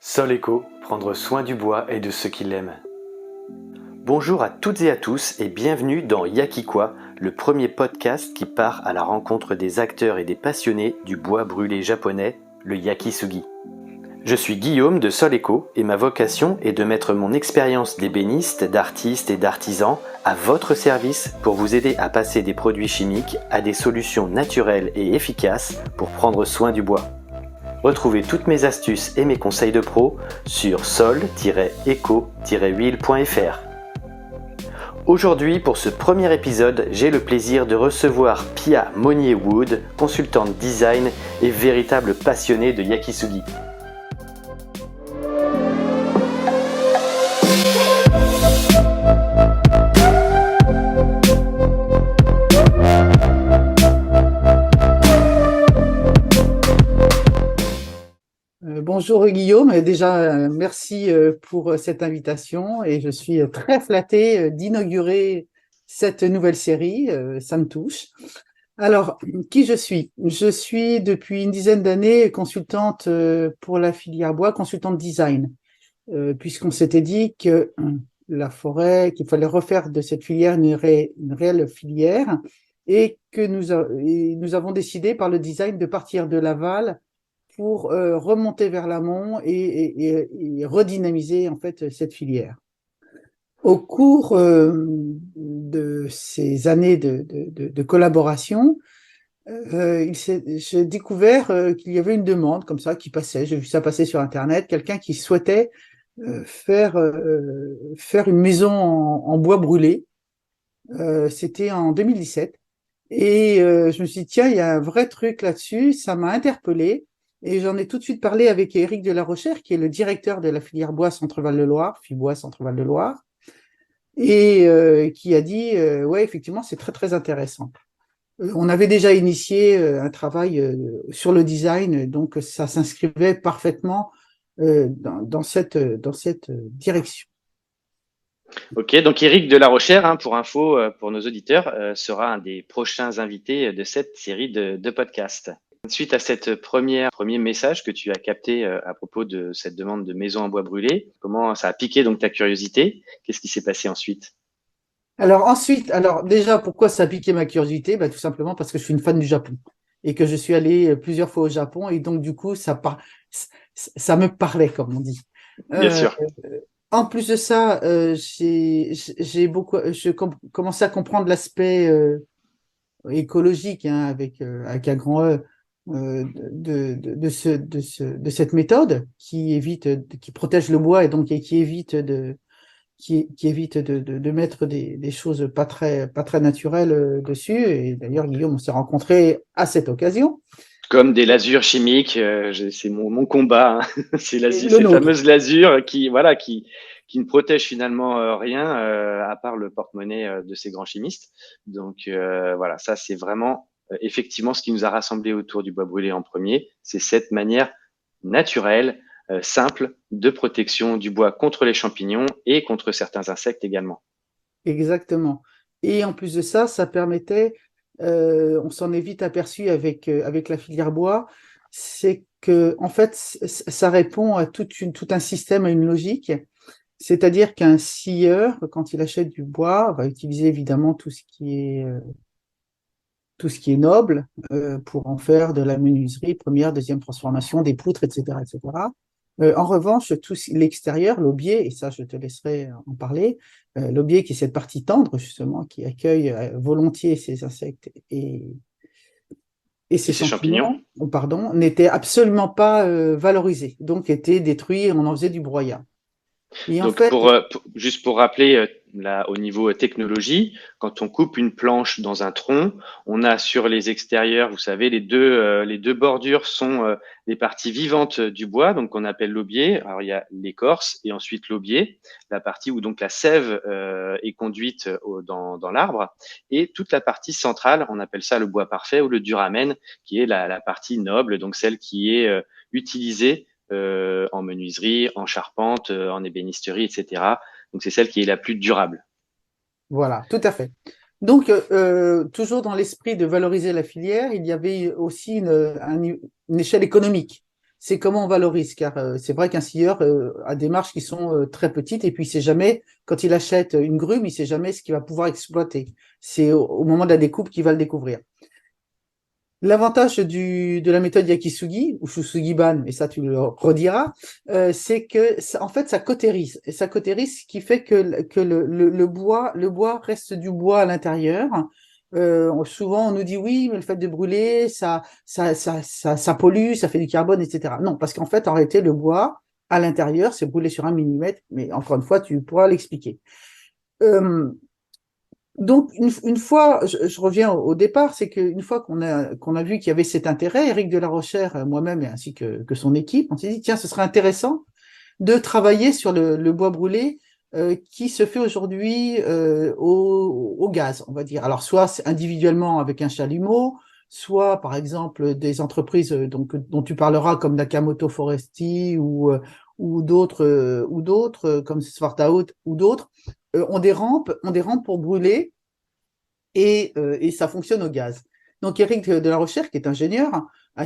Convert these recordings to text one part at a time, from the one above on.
Soleco, prendre soin du bois et de ceux qui l'aiment. Bonjour à toutes et à tous et bienvenue dans Yakikwa, le premier podcast qui part à la rencontre des acteurs et des passionnés du bois brûlé japonais, le yakisugi. Je suis Guillaume de Soleco et ma vocation est de mettre mon expérience d'ébéniste, d'artiste et d'artisan à votre service pour vous aider à passer des produits chimiques à des solutions naturelles et efficaces pour prendre soin du bois. Retrouvez toutes mes astuces et mes conseils de pro sur sol-eco-huile.fr. Aujourd'hui, pour ce premier épisode, j'ai le plaisir de recevoir Pia Monnier-Wood, consultante design et véritable passionnée de yakisugi. Bonjour Guillaume, déjà merci pour cette invitation et je suis très flattée d'inaugurer cette nouvelle série, ça me touche. Alors, qui je suis? Je suis depuis une dizaine d'années consultante pour la filière bois, consultante design, puisqu'on s'était dit que la forêt, qu'il fallait refaire de cette filière une réelle filière et que nous avons décidé par le design de partir de l'aval pour remonter vers l'amont et redynamiser en fait cette filière. Au cours de ces années de collaboration, j'ai découvert qu'il y avait une demande comme ça qui passait. J'ai vu ça passer sur Internet, quelqu'un qui souhaitait faire une maison en bois brûlé. C'était en 2017. Et je me suis dit, tiens, il y a un vrai truc là-dessus, ça m'a interpellée. Et j'en ai tout de suite parlé avec Éric Delarochère, qui est le directeur de la filière bois Centre-Val-de-Loire, Fibois Centre-Val-de-Loire, et qui a dit, ouais, effectivement, c'est très, très intéressant. On avait déjà initié un travail sur le design, donc ça s'inscrivait parfaitement dans cette direction. Ok, donc Éric Delarochère, pour info, pour nos auditeurs, sera un des prochains invités de cette série de podcasts. Suite à cette premier message que tu as capté à propos de cette demande de maison en bois brûlé, comment ça a piqué donc ta curiosité? Qu'est-ce qui s'est passé ensuite? Alors déjà, pourquoi ça a piqué ma curiosité? Tout simplement parce que je suis une fan du Japon et que je suis allé plusieurs fois au Japon et donc du coup, ça me parlait, comme on dit. Bien sûr. En plus de ça, commençais à comprendre l'aspect écologique avec un grand E de cette méthode qui protège le bois et donc qui évite de mettre des choses pas très naturelles dessus. Et d'ailleurs, Guillaume, on s'est rencontrés à cette occasion. Comme des lasures chimiques, c'est mon combat. C'est ces nôtre. fameuses lasures qui ne protègent finalement rien à part le porte-monnaie de ces grands chimistes. Donc voilà, ça c'est vraiment effectivement ce qui nous a rassemblés autour du bois brûlé en premier, c'est cette manière naturelle, simple de protection du bois contre les champignons et contre certains insectes également. Exactement. Et en plus de ça, ça permettait, on s'en est vite aperçu avec la filière bois, c'est que en fait, ça répond à tout un système, à une logique. C'est-à-dire qu'un scieur, quand il achète du bois, va utiliser évidemment tout ce qui est noble pour en faire de la menuiserie, première, deuxième transformation, des poutres, etc., etc. En revanche, tout l'extérieur, l'aubier, et ça je te laisserai en parler, l'aubier qui est cette partie tendre justement, qui accueille volontiers ces insectes et ces champignons, pardon, n'était absolument pas valorisé, donc était détruit, on en faisait du broyat. Et donc, juste pour rappeler, là, au niveau technologie, quand on coupe une planche dans un tronc, on a sur les extérieurs, vous savez, les deux bordures sont les parties vivantes du bois, donc qu'on appelle l'aubier. Alors, il y a l'écorce et ensuite l'aubier, la partie où donc la sève est conduite dans l'arbre. Et toute la partie centrale, on appelle ça le bois parfait ou le duramen, qui est la partie noble, donc celle qui est utilisée en menuiserie, en charpente, en ébénisterie, etc. Donc c'est celle qui est la plus durable. Voilà, tout à fait. Donc, toujours dans l'esprit de valoriser la filière, il y avait aussi une échelle économique. c'est comment on valorise, car c'est vrai qu'un scieur a des marges qui sont très petites, et puis il sait jamais, quand il achète une grume, il sait jamais ce qu'il va pouvoir exploiter. C'est au moment de la découpe qu'il va le découvrir. L'avantage de la méthode Yakisugi, ou Shusugiban, et ça tu le rediras, c'est que en fait ça cautérise. Et ça cautérise, ce qui fait que le bois reste du bois à l'intérieur. Souvent on nous dit oui, mais le fait de brûler, ça pollue, ça fait du carbone, etc. Non, parce qu'en fait, en réalité, le bois à l'intérieur, c'est brûlé sur 1 millimètre, mais encore une fois, tu pourras l'expliquer. Donc, une fois, je reviens au départ, c'est qu'une fois qu'on a vu qu'il y avait cet intérêt, Éric de la Rochère, moi-même, ainsi que son équipe, on s'est dit, tiens, ce serait intéressant de travailler sur le bois brûlé qui se fait aujourd'hui au gaz, on va dire. Alors, soit individuellement avec un chalumeau, soit, par exemple, des entreprises dont tu parleras, comme Nakamoto Foresti ou d'autres comme Svartaut ou d'autres, ont des rampes pour brûler et ça fonctionne au gaz. Donc Éric de la Rochère, qui est ingénieur,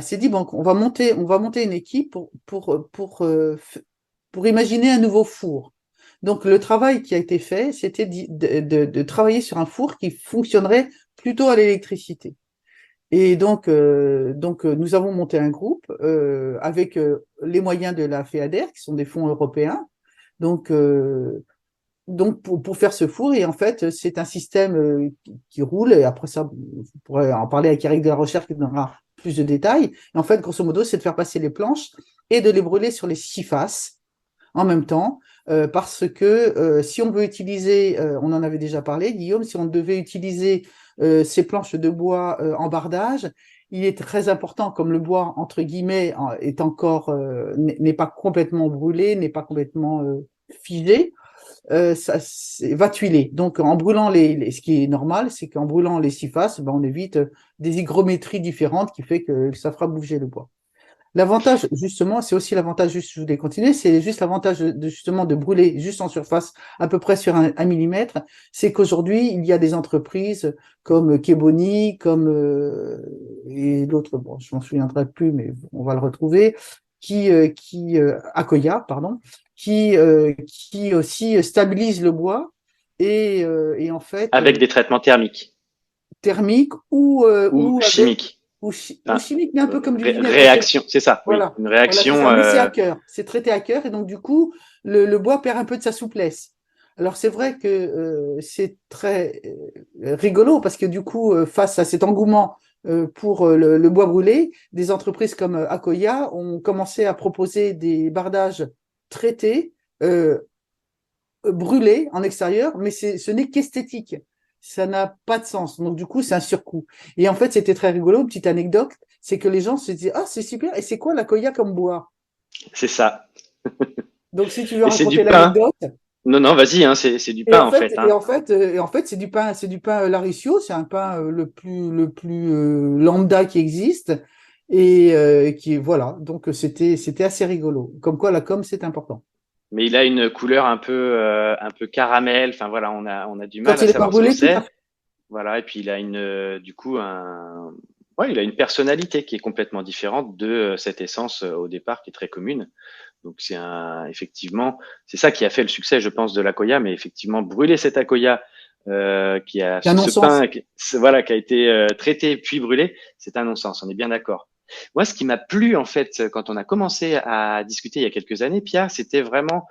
s'est dit bon, on va monter une équipe pour imaginer un nouveau four. Donc le travail qui a été fait, c'était de travailler sur un four qui fonctionnerait plutôt à l'électricité. Et donc nous avons monté un groupe avec les moyens de la FEADER, qui sont des fonds européens. Donc, pour faire ce four, et en fait, c'est un système qui roule, et après ça, vous pourrez en parler avec Eric de la Recherche qui donnera plus de détails. Et en fait, grosso modo, c'est de faire passer les planches et de les brûler sur les 6 faces en même temps, parce que si on veut utiliser, on en avait déjà parlé, Guillaume, si on devait utiliser ces planches de bois en bardage, il est très important, comme le bois, entre guillemets, est encore, n'est pas complètement brûlé, n'est pas complètement figé, ça va tuiler. Donc, en brûlant ce qui est normal, c'est qu'en brûlant les 6 faces, ben, on évite des hygrométries différentes qui fait que ça fera bouger le bois. L'avantage, justement, c'est aussi l'avantage, juste, je voulais continuer, c'est juste l'avantage justement de brûler juste en surface, à peu près sur 1 millimètre, c'est qu'aujourd'hui, il y a des entreprises comme Keboni, et d'autres, bon, je m'en souviendrai plus, mais on va le retrouver, Akoya, pardon, qui aussi stabilisent le bois et en fait Avec des traitements thermiques thermiques ou ou avec chimiques. ou Enfin, chimiques, mais un peu comme du vinaigre. réaction, c'est ça, oui, Voilà, une voilà, c'est réaction. ça. Mais c'est à cœur, c'est traité à cœur, et donc du coup, le bois perd un peu de sa souplesse. Alors c'est vrai que c'est très rigolo parce que du coup, face à cet engouement pour le bois brûlé, des entreprises comme Akoya ont commencé à proposer des bardages traités, euh, brûlés en extérieur, mais ce n'est qu'esthétique. Ça n'a pas de sens. Donc du coup, c'est un surcoût. Et en fait, c'était très rigolo. Petite anecdote, c'est que les gens se disaient, ah, c'est super. Et c'est quoi l'Akoya comme bois? C'est ça. Donc, si tu veux Et c'est raconter du pain. l'anecdote, Non, non, vas-y, hein, c'est du pain en fait. Hein. c'est du pain Larisio, c'est un pain le plus lambda qui existe et voilà. Donc c'était assez rigolo. Comme quoi la com c'est important. Mais il a une couleur un peu caramel. Enfin voilà, on a du mal Quand à il est pas savoir ce que brûlé, tout à c'est. fait. Voilà, et puis il a du coup ouais, il a une personnalité qui est complètement différente de cette essence au départ qui est très commune. Donc effectivement, c'est ça qui a fait le succès, je pense, de l'Akoya. Mais effectivement, brûler cet Akoya qui a C'est un ce non-sens. pain, voilà, qui a été traité puis brûlé, c'est un non-sens. On est bien d'accord. Moi, ce qui m'a plu en fait quand on a commencé à discuter il y a quelques années, Pierre, c'était vraiment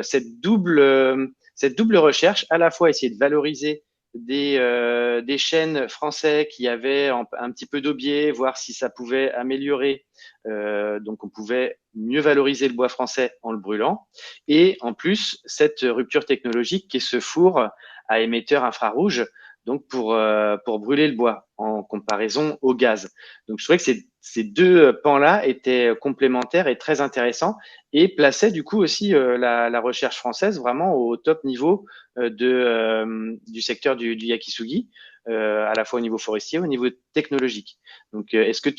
cette double recherche, à la fois essayer de valoriser des chênes français qui avaient un petit peu d'aubier, voir si ça pouvait améliorer. Donc, on pouvait mieux valoriser le bois français en le brûlant. Et en plus, cette rupture technologique qui est ce four à émetteur infrarouge, donc pour brûler le bois en comparaison au gaz. Donc, je trouvais que ces deux pans-là étaient complémentaires et très intéressants et plaçaient du coup aussi la recherche française vraiment au top niveau du secteur du yakisugi, à la fois au niveau forestier, au niveau technologique. Donc, est-ce que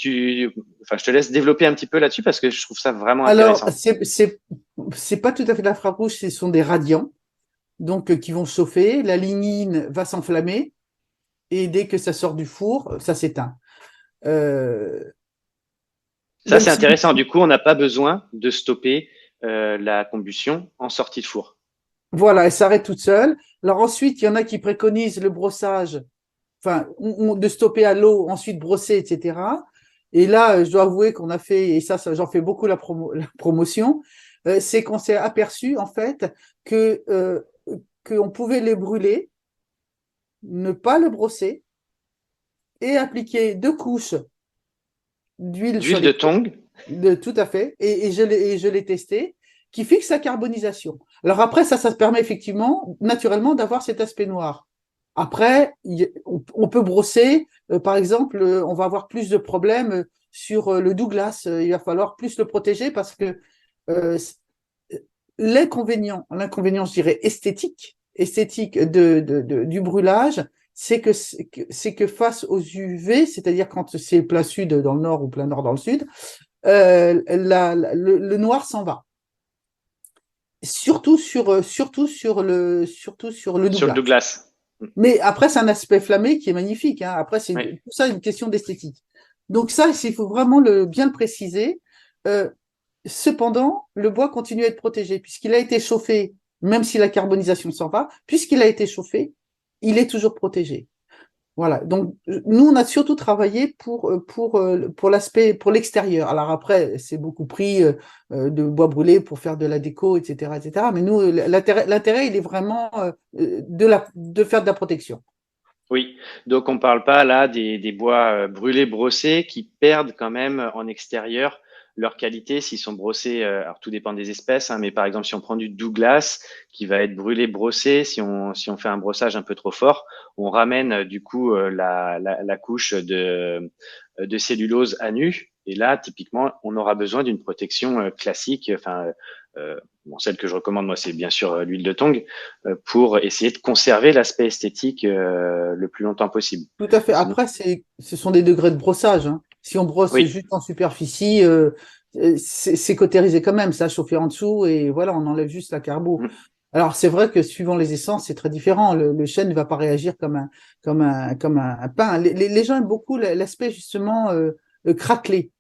enfin, je te laisse développer un petit peu là-dessus parce que je trouve ça vraiment Alors intéressant. c'est pas tout à fait de l'infrarouge, ce sont des radiants donc qui vont chauffer. La lignine va s'enflammer et dès que ça sort du four, ça s'éteint. Euh, Ça, c'est intéressant. Du coup, on n'a pas besoin de stopper la combustion en sortie de four. Voilà, elle s'arrête toute seule. Alors ensuite, il y en a qui préconisent le brossage, enfin, de stopper à l'eau, ensuite brosser, etc. Et là, je dois avouer qu'on a fait, et ça j'en fais beaucoup la promotion, c'est qu'on s'est aperçu, en fait, qu'on pouvait les brûler, ne pas le brosser, et appliquer 2 couches d'huile sur D'huile les de tongue. tout à fait, et je l'ai testé, qui fixe la carbonisation. Alors après, ça permet effectivement, naturellement, d'avoir cet aspect noir. Après, on peut brosser, par exemple, on va avoir plus de problèmes sur le Douglas. Il va falloir plus le protéger parce que euh, l'inconvénient, je dirais esthétique du brûlage, c'est que face aux UV, c'est-à-dire quand c'est plein sud dans le nord ou plein nord dans le sud, le noir s'en va. Surtout sur le Sur le Douglas. Douglas. Mais après, c'est un aspect flammé qui est magnifique, hein. Après, c'est Oui. tout ça une question d'esthétique. Donc ça, il faut vraiment bien le préciser. Euh, Cependant, le bois continue à être protégé puisqu'il a été chauffé, même si la carbonisation s'en va, puisqu'il a été chauffé, il est toujours protégé. Voilà. Donc, nous, on a surtout travaillé pour l'aspect, pour l'extérieur. Alors après, c'est beaucoup pris de bois brûlé pour faire de la déco, etc., etc. Mais nous, l'intérêt, il est vraiment de faire de la protection. Oui, donc on ne parle pas là des bois brûlés, brossés, qui perdent quand même en extérieur leur qualité s'ils sont brossés. Alors tout dépend des espèces, hein, mais par exemple si on prend du Douglas qui va être brûlé, brossé, si on fait un brossage un peu trop fort, on ramène du coup la couche de cellulose à nu. Et là, typiquement, on aura besoin d'une protection classique, enfin bon, celle que je recommande moi, c'est bien sûr l'huile de tongue pour essayer de conserver l'aspect esthétique le plus longtemps possible. Tout à fait. Sinon, Après, ce sont des degrés de brossage, hein. Si on brosse oui, juste en superficie, c'est cautérisé quand même. Ça chauffe en dessous et voilà, on enlève juste la carbo. mm, Alors, c'est vrai que suivant les essences, c'est très différent. Le chêne ne va pas réagir comme un pain. Les gens aiment beaucoup l'aspect justement craquelé.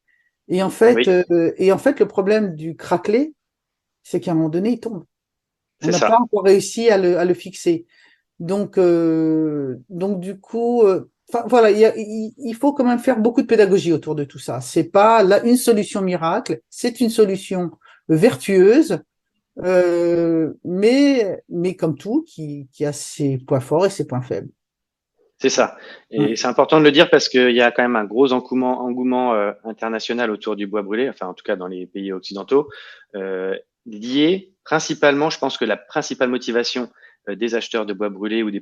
oui, Et en fait, le problème du craquelé, c'est qu'à un moment donné, il tombe. On c'est n'a pas ça. encore réussi à le fixer. Donc du coup, enfin, voilà, il faut quand même faire beaucoup de pédagogie autour de tout ça. C'est pas là une solution miracle, c'est une solution vertueuse, mais comme tout, qui a ses points forts et ses points faibles. C'est ça. Et Mm. c'est important de le dire parce qu'il y a quand même un gros engouement international autour du bois brûlé, enfin en tout cas dans les pays occidentaux, lié principalement, je pense que la principale motivation des acheteurs de bois brûlé ou des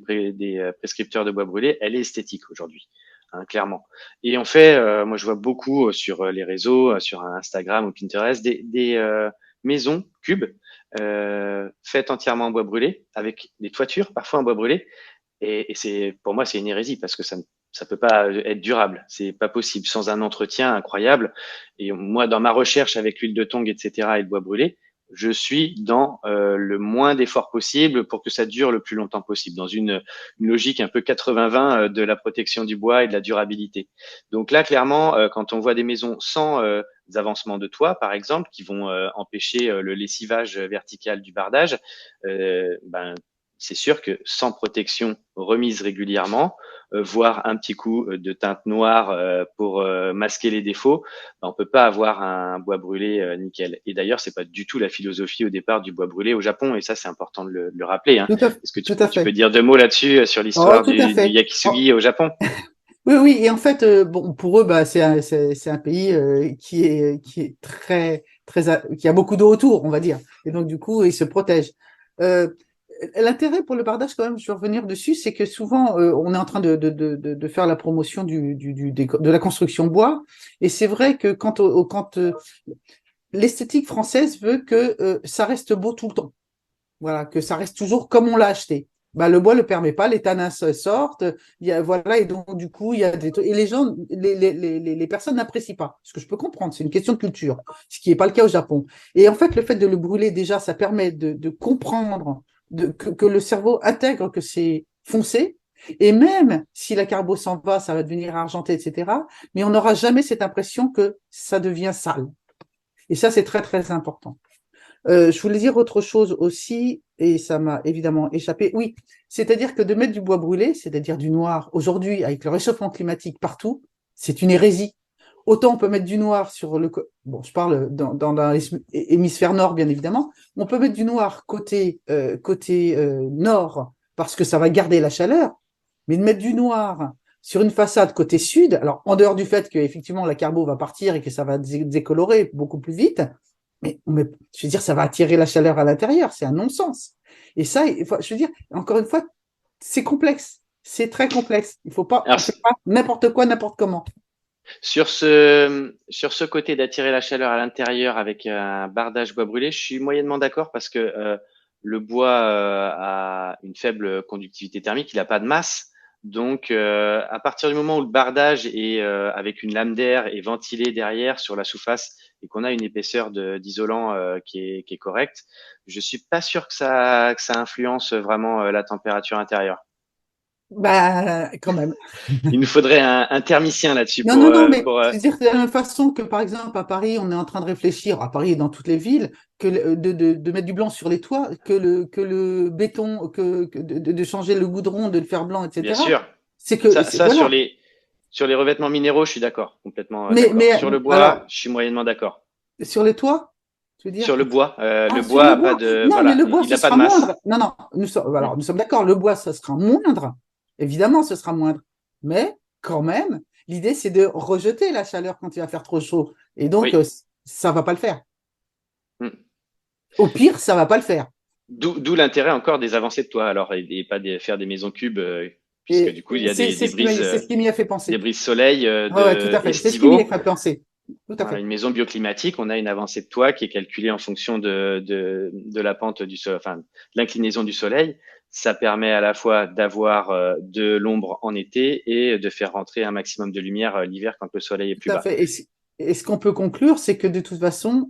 prescripteurs de bois brûlé, elle est esthétique aujourd'hui, hein, clairement. Et en fait, moi je vois beaucoup sur les réseaux, sur Instagram ou Pinterest, des maisons cubes faites entièrement en bois brûlé, avec des toitures parfois en bois brûlé. Et c'est, pour moi, c'est une hérésie parce que ça peut pas être durable. C'est pas possible sans un entretien incroyable. Et moi, dans ma recherche avec l'huile de tongue, etc., et le bois brûlé, je suis dans le moins d'efforts possible pour que ça dure le plus longtemps possible, dans une logique un peu 80-20 de la protection du bois et de la durabilité. Donc là, clairement, quand on voit des maisons sans avancements de toit, par exemple, qui vont empêcher le lessivage vertical du bardage, ben c'est sûr que sans protection remise régulièrement, voire un petit coup de teinte noire pour masquer les défauts, ben, on peut pas avoir un bois brûlé nickel. Et d'ailleurs, c'est pas du tout la philosophie au départ du bois brûlé au Japon, et ça c'est important de le rappeler. Hein. Est-ce que Tout à tu peux fait. dire 2 mots là-dessus sur Oh, l'histoire tout à du fait. Oh, yakisugi au Japon? oui, oui. Et en fait, bon, pour eux, bah, c'est un pays qui est qui a beaucoup d'eau autour, on va dire. Et donc, du coup, ils se protègent. Euh, L'intérêt pour le bardage, quand même, je vais revenir dessus, c'est que souvent, on est en train de faire la promotion de la construction bois. Et c'est vrai que quand l'esthétique française veut que ça reste beau tout le temps. Voilà, que ça reste toujours comme on l'a acheté. Bah, le bois ne le permet pas, les tanins sortent, voilà, et donc du coup, il y a et les gens, les personnes n'apprécient pas, ce que je peux comprendre, c'est une question de culture, ce qui n'est pas le cas au Japon. Et en fait, le fait de le brûler, déjà, ça permet de comprendre, que le cerveau intègre que c'est foncé, Et même si la carbo s'en va, ça va devenir argenté, etc. Mais on n'aura jamais cette impression que ça devient sale. Et ça, c'est très, très important. Je voulais dire autre chose aussi, et ça m'a évidemment échappé. Oui, c'est-à-dire que de mettre du bois brûlé, c'est-à-dire du noir, aujourd'hui, avec le réchauffement climatique partout, c'est une hérésie. Autant on peut mettre du noir sur le... Bon, je parle dans l'hémisphère nord, bien évidemment. On peut mettre du noir côté nord, parce que ça va garder la chaleur, mais de mettre du noir sur une façade côté sud, alors en dehors du fait que effectivement la carbo va partir et que ça va décolorer beaucoup plus vite, mais je veux dire, ça va attirer la chaleur à l'intérieur, c'est un non-sens. Et ça, je veux dire, encore une fois, c'est complexe, c'est très complexe. Il faut pas, Alors, on fait pas n'importe quoi, n'importe comment. sur ce côté d'attirer la chaleur à l'intérieur avec un bardage bois brûlé, je suis moyennement d'accord parce que le bois a une faible conductivité thermique, il n'a pas de masse. Donc, à partir du moment où le bardage est avec une lame d'air et ventilé derrière sur la surface et qu'on a une épaisseur d'isolant qui est correcte, je suis pas sûr que ça influence vraiment la température intérieure. Bah, quand même. Il nous faudrait un thermicien là-dessus Non, non, non, mais je veux dire, de la même façon que, par exemple, à Paris, on est en train de réfléchir, à Paris et dans toutes les villes, que de mettre du blanc sur les toits, que le béton, de changer le goudron, de le faire blanc, Bien etc. sûr. C'est que, Ça voilà. sur les revêtements minéraux, je suis d'accord, complètement Mais, d'accord. mais, Sur le alors, bois, je suis moyennement d'accord. sur les toits, tu veux dire? Sur le Ah, sur bois le a pas bois. de, Non, mais voilà, le bois, il ce n'a pas de sera masse. moindre. Non, non, Mm. nous sommes d'accord, le bois, ce sera moindre. Évidemment, ce sera moindre. Mais, quand même, l'idée, c'est de rejeter la chaleur quand il va faire trop chaud. Et donc, Oui. ça va pas le faire. Mm. Au pire, ça va pas le faire. D'où l'intérêt encore des avancées de toit, alors, et pas faire des maisons cubes, puisque Et du coup, il y a des c'est ce qui m'y a fait penser. brises soleil Ouais, ouais, tout à fait. C'est ce qui m'y a estivaux. fait penser. Tout à Voilà, fait. une maison bioclimatique, on a une avancée de toit qui est calculée en fonction de la pente du soleil, enfin, de l'inclinaison du soleil. Ça permet à la fois d'avoir de l'ombre en été et de faire rentrer un maximum de lumière l'hiver quand le soleil est Tout plus à bas. fait. Et ce qu'on peut conclure, c'est que de toute façon,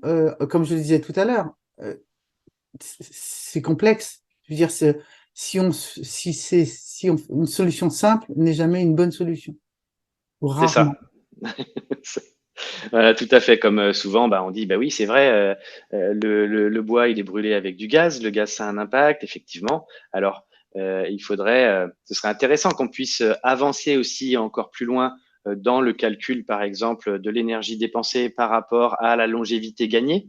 comme je le disais tout à l'heure, c'est complexe. Je veux dire, une solution simple n'est jamais une bonne solution. Ou C'est ça. rarement. Voilà, tout à fait. Comme souvent, bah, on dit, bah oui, c'est vrai, le bois, il est brûlé avec du gaz. Le gaz, ça a un impact, effectivement. Alors, il faudrait, ce serait intéressant qu'on puisse avancer aussi encore plus loin dans le calcul, par exemple, de l'énergie dépensée par rapport à la longévité gagnée.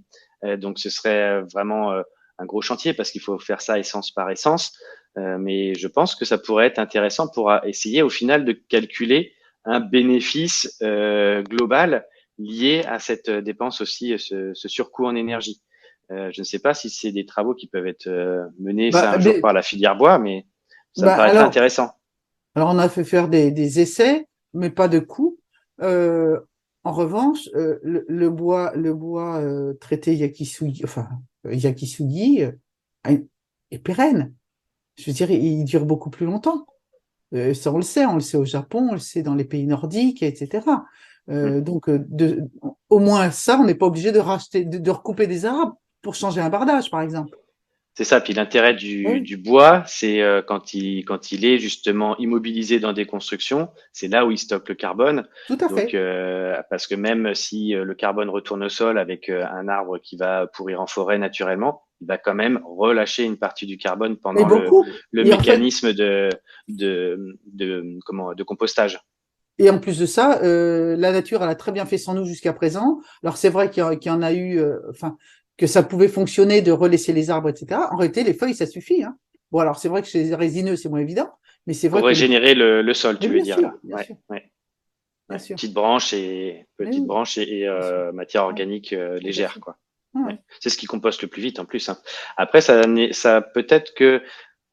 Donc, ce serait vraiment un gros chantier parce qu'il faut faire ça essence par essence. Mais je pense que ça pourrait être intéressant pour essayer au final de calculer un bénéfice global lié à cette dépense aussi, ce surcoût en énergie. Je ne sais pas si c'est des travaux qui peuvent être menés ça Bah, un jour par la filière bois, mais ça me bah, paraîtrait intéressant. alors, on a fait faire des essais, mais pas de coûts. En revanche, le bois traité yakisugi, enfin, yakisugi est pérenne. Je veux dire, il dure beaucoup plus longtemps. Ça, on le sait au Japon, on le sait dans les pays nordiques, etc. Mm. Donc, au moins ça, on n'est pas obligé de racheter, de recouper des arbres pour changer un bardage, par exemple. C'est ça. Puis l'intérêt Oui, du bois, c'est quand il est justement immobilisé dans des constructions, c'est là où il stocke le carbone. tout à Donc, fait. parce que même si le carbone retourne au sol avec un arbre qui va pourrir en forêt naturellement, il va quand même relâcher une partie du carbone Mais pendant beaucoup. le Et en fait, mécanisme de compostage. et en plus de ça, la nature, elle a très bien fait sans nous jusqu'à présent. Alors c'est vrai qu'il y en a eu, enfin, que ça pouvait fonctionner de relaisser les arbres, etc. En réalité, les feuilles, ça suffit, hein. Bon, alors c'est vrai que chez les résineux, c'est moins évident, mais c'est Pour vrai que les... régénérer le sol, Mais tu veux dire là. bien Ouais, sûr, ouais, bien ouais. sûr. Mais Petite oui, branche et bien sûr. matière Ouais, organique tout à légère, fait. quoi. Ouais, Ouais. ouais. C'est ce qui composte le plus vite en plus, hein. Après, ça peut-être que,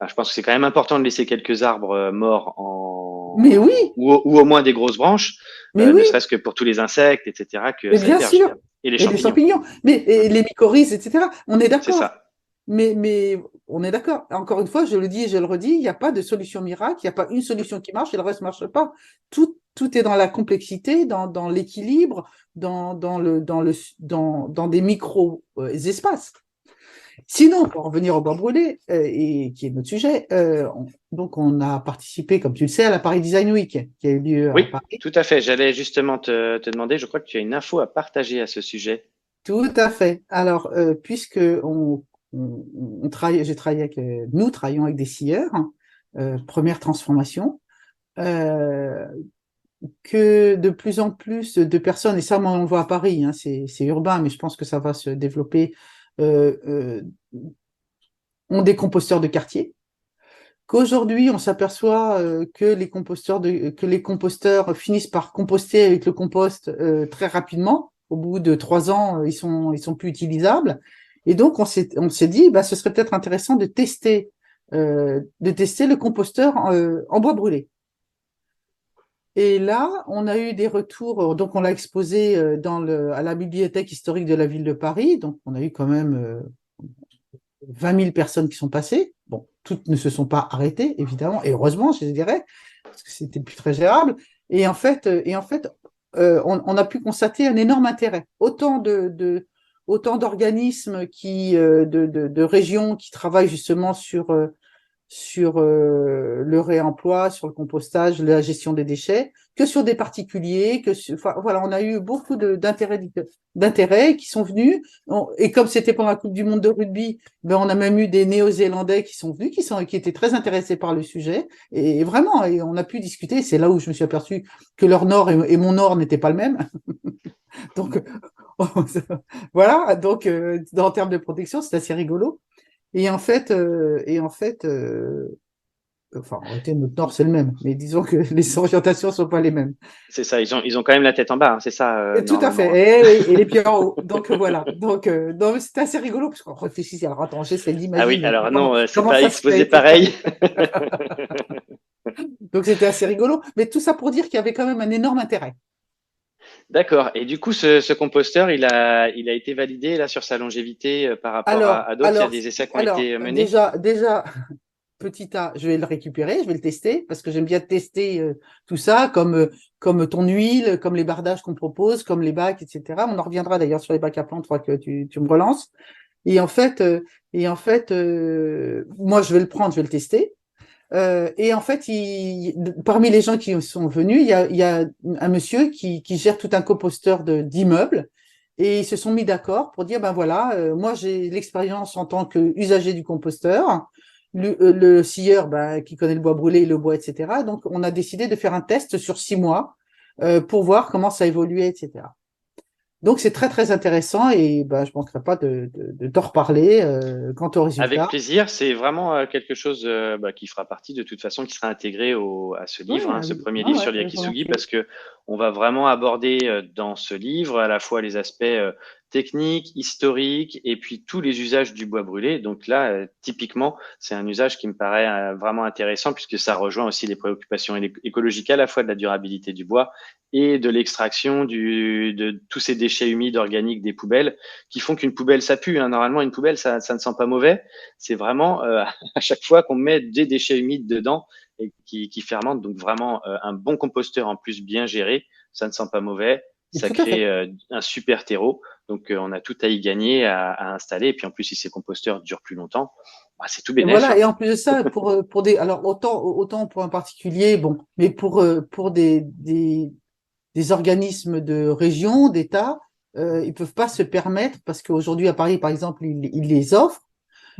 enfin, je pense que c'est quand même important de laisser quelques arbres morts Mais oui, ou au moins des grosses branches, mais ne oui. serait-ce que pour tous les insectes, etc., que Mais ça bien héberge sûr, bien. Et les et les champignons. champignons, mais Mm. et les mycorhizes, etc. On est C'est d'accord. ça. Mais on est d'accord. Encore une fois, je le dis et je le redis, il n'y a pas de solution miracle, il n'y a pas une solution qui marche et le reste ne marche pas. Tout est dans la complexité, dans l'équilibre, dans des micro espaces. Sinon, pour revenir au bois brûlé, et qui est notre sujet, donc on a participé, comme tu le sais, à la Paris Design Week, qui a eu lieu à Oui, Paris. tout à fait. J'allais justement te demander, je crois que tu as une info à partager à ce sujet. Tout à fait. Alors, puisque on travaille, j'ai travaillé avec, nous travaillons avec des scieurs, première transformation, euh, que de plus en plus de personnes, et ça, on le voit à Paris, hein, c'est urbain, mais je pense que ça va se développer, euh, euh, ont des composteurs de quartier. Qu'aujourd'hui, on s'aperçoit que les composteurs finissent par composter avec le compost très rapidement. Au bout de 3 ans, ils sont plus utilisables. Et donc, on s'est dit, bah, ce serait peut-être intéressant de tester le composteur en bois brûlé. Et là, on a eu des retours. Donc, on l'a exposé à la bibliothèque historique de la ville de Paris. Donc, on a eu quand même 20 000 personnes qui sont passées. Bon, toutes ne se sont pas arrêtées, évidemment, et heureusement, je dirais, parce que c'était plus très gérable. On a pu constater un énorme intérêt. Autant d'organismes de régions qui travaillent justement sur le réemploi, sur le compostage, la gestion des déchets, que sur des particuliers, enfin, voilà, on a eu beaucoup d'intérêts qui sont venus. Et comme c'était pendant la Coupe du Monde de rugby, ben on a même eu des Néo-Zélandais qui sont venus, qui étaient très intéressés par le sujet. Et vraiment, et on a pu discuter. C'est là où je me suis aperçu que leur nord et mon nord n'étaient pas le même. Donc, voilà. Donc, en termes de protection, c'est assez rigolo. Enfin, en réalité, notre nord, c'est le même, mais disons que les orientations sont pas les mêmes. C'est ça, ils ont quand même la tête en bas, hein, c'est ça, Tout à normalement. fait, et, oui, et les pieds en haut. Donc voilà. Donc c'est assez rigolo parce qu'on réfléchit. Alors attends, j'essaie Ah oui, d'imaginer alors non, c'est comment pas ça se fait, exposé etc. pareil. Donc c'était assez rigolo, mais tout ça pour dire qu'il y avait quand même un énorme intérêt. D'accord. Et du coup, ce composteur, il a été validé là sur sa longévité par rapport Alors, à d'autres. Il y a alors, des essais qui ont alors, été menés. déjà, petit A, je vais le récupérer, je vais le tester, parce que j'aime bien tester tout ça, comme ton huile, comme les bardages qu'on propose, comme les bacs, etc. On en reviendra d'ailleurs sur les bacs à plantes, je crois que tu me relances. Et en fait, moi, je vais le prendre, je vais le tester. Et en fait, parmi les gens qui sont venus, il y a un monsieur qui gère tout un composteur d'immeubles. Et ils se sont mis d'accord pour dire, ben voilà, moi j'ai l'expérience en tant qu'usager du composteur, le scieur ben, qui connaît le bois brûlé, le bois, etc. Donc on a décidé de faire un test sur 6 mois pour voir comment ça évoluait, etc. Donc c'est très très intéressant et ben, je ne manquerai pas de t'en reparler quant aux Avec résultats. plaisir. C'est vraiment quelque chose qui fera partie de toute façon, qui sera intégré à ce livre, hein, ce premier livre sur le Yakisugi, Volontiers. parce que on va vraiment aborder dans ce livre à la fois les aspects techniques, historiques, et puis tous les usages du bois brûlé. Donc là, typiquement, c'est un usage qui me paraît vraiment intéressant, puisque ça rejoint aussi les préoccupations écologiques à la fois de la durabilité du bois et de l'extraction de tous ces déchets humides organiques des poubelles, qui font qu'une poubelle, ça pue, hein. Normalement, une poubelle, ça ne sent pas mauvais. C'est vraiment à chaque fois qu'on met des déchets humides dedans et qui fermentent. Donc vraiment un bon composteur en plus bien géré, ça ne sent pas mauvais. Ça Tout à fait. crée un super terreau. Donc on a tout à y gagner à installer. Et puis en plus, si ces composteurs durent plus longtemps, bah, c'est tout Et bénef, voilà, hein. et en plus de ça, alors autant pour un particulier, bon, mais pour des organismes de région, d'État, ils peuvent pas se permettre, parce qu'aujourd'hui à Paris, par exemple, ils les offrent,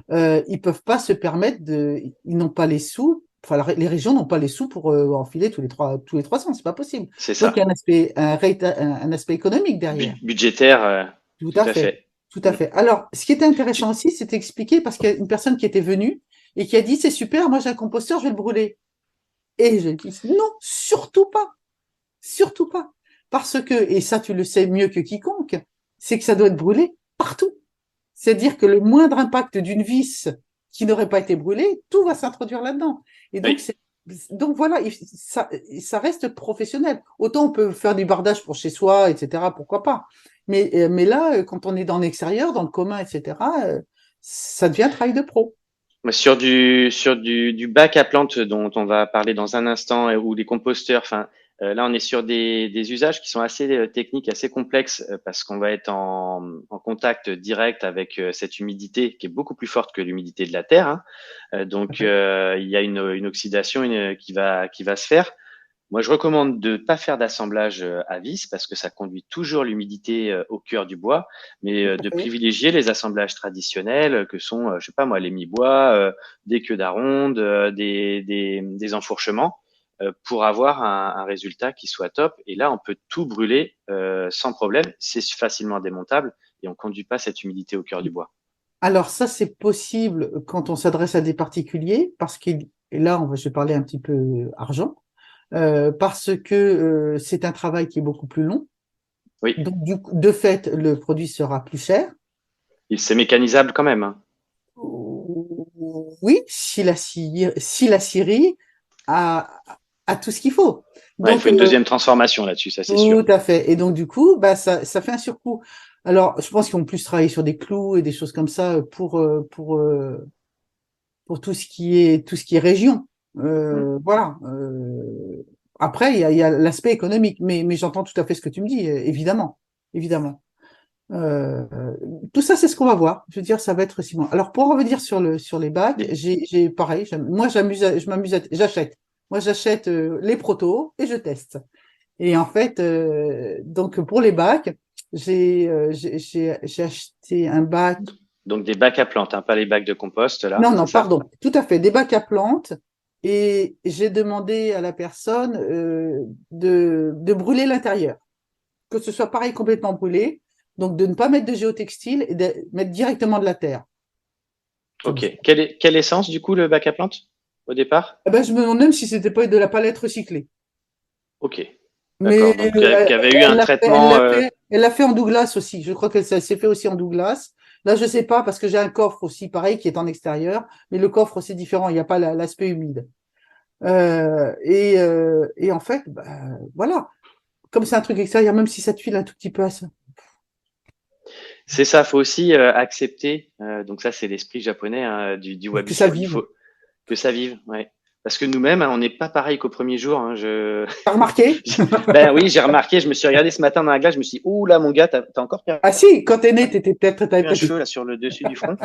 ils peuvent pas se permettre ils n'ont pas les sous, enfin les régions n'ont pas les sous pour enfiler tous les 3 ans, c'est pas possible. C'est Donc il y ça. a un aspect économique derrière. Budgétaire, Tout tout à à fait, fait. tout à Mm. fait. Alors, ce qui était intéressant Tu- aussi, c'est d'expliquer, parce qu'il y a une personne qui était venue et qui a dit, c'est super, moi j'ai un composteur, je vais le brûler. Et je dis, non, surtout pas, surtout pas. Parce que, et ça tu le sais mieux que quiconque, c'est que ça doit être brûlé partout. C'est-à-dire que le moindre impact d'une vis qui n'aurait pas été brûlée, tout va s'introduire là-dedans. Et donc, Oui. donc voilà, ça reste professionnel. Autant on peut faire du bardage pour chez soi, etc., pourquoi pas. Mais là, quand on est dans l'extérieur, dans le commun, etc., ça devient un travail de pro. Sur du bac à plantes dont on va parler dans un instant, ou des composteurs, enfin, Là, on est sur des usages qui sont assez techniques, assez complexes, parce qu'on va être en contact direct avec cette humidité qui est beaucoup plus forte que l'humidité de la terre, hein. Donc, il y a une oxydation qui va se faire. Moi, je recommande de ne pas faire d'assemblage à vis parce que ça conduit toujours l'humidité au cœur du bois, mais Tout à de fait. privilégier les assemblages traditionnels que sont, je sais pas moi, les mi-bois, des queues d'aronde, des enfourchements pour avoir un résultat qui soit top. Et là, on peut tout brûler sans problème. C'est facilement démontable et on conduit pas cette humidité au cœur du bois. Alors ça, c'est possible quand on s'adresse à des particuliers, parce que et là, je vais parler un petit peu argent, parce que c'est un travail qui est beaucoup plus long. Oui, Donc, de fait, le produit sera plus cher. c'est mécanisable quand même, hein. Oui, si la scierie a, a tout ce qu'il faut. Ouais, il faut Donc, une deuxième transformation là-dessus, ça c'est sûr. tout à fait. Et donc, du coup, bah, ça fait un surcoût. Alors, je pense qu'ils vont plus travailler sur des clous et des choses comme ça pour tout ce qui est région. Mm. Voilà. Après, il y a l'aspect économique, mais j'entends tout à fait ce que tu me dis, évidemment, évidemment. Euh, tout ça, c'est ce qu'on va voir. Je veux dire, ça va être aussi bon. Alors, pour revenir sur les bacs, Mais j'ai pareil. Moi, je m'amuse, j'achète. Moi, j'achète les protos et je teste. Et en fait, donc pour les bacs, j'ai acheté un bac. donc des bacs à plantes, hein, pas les bacs de compost là, Non, c'est non, ça? pardon, tout à fait, des bacs à plantes. Et j'ai demandé à la personne de brûler l'intérieur, que ce soit pareil complètement brûlé, donc de ne pas mettre de géotextile et de mettre directement de la terre. Ok. Quelle essence du coup le bac à plantes au départ? Eh ben, je me demande même si c'était pas de la palette recyclée. Ok. Mais D'accord. Donc qui avait eu un traitement. elle l'a fait en Douglas aussi. Je crois que ça s'est fait aussi en Douglas. Là, je sais pas parce que j'ai un coffre aussi pareil qui est en extérieur, mais le coffre c'est différent. Il n'y a pas l'aspect humide. Et en fait, bah, voilà. Comme c'est un truc extérieur, même si ça te file un tout petit peu à ça. C'est ça. Faut aussi accepter. Donc ça c'est l'esprit japonais hein, du Que ça wabi-sabi. Il vive. faut que ça vive. Ouais. Parce que nous-mêmes, hein, on n'est pas pareil qu'au premier jour. Hein, T'as remarqué? Ben oui, j'ai remarqué. Je me suis regardé ce matin dans la glace. Je me suis dit, ouh là, mon gars, t'as encore perdu Ah si, quand t'es né, t'avais un peut-être. cheveu là sur le dessus du front.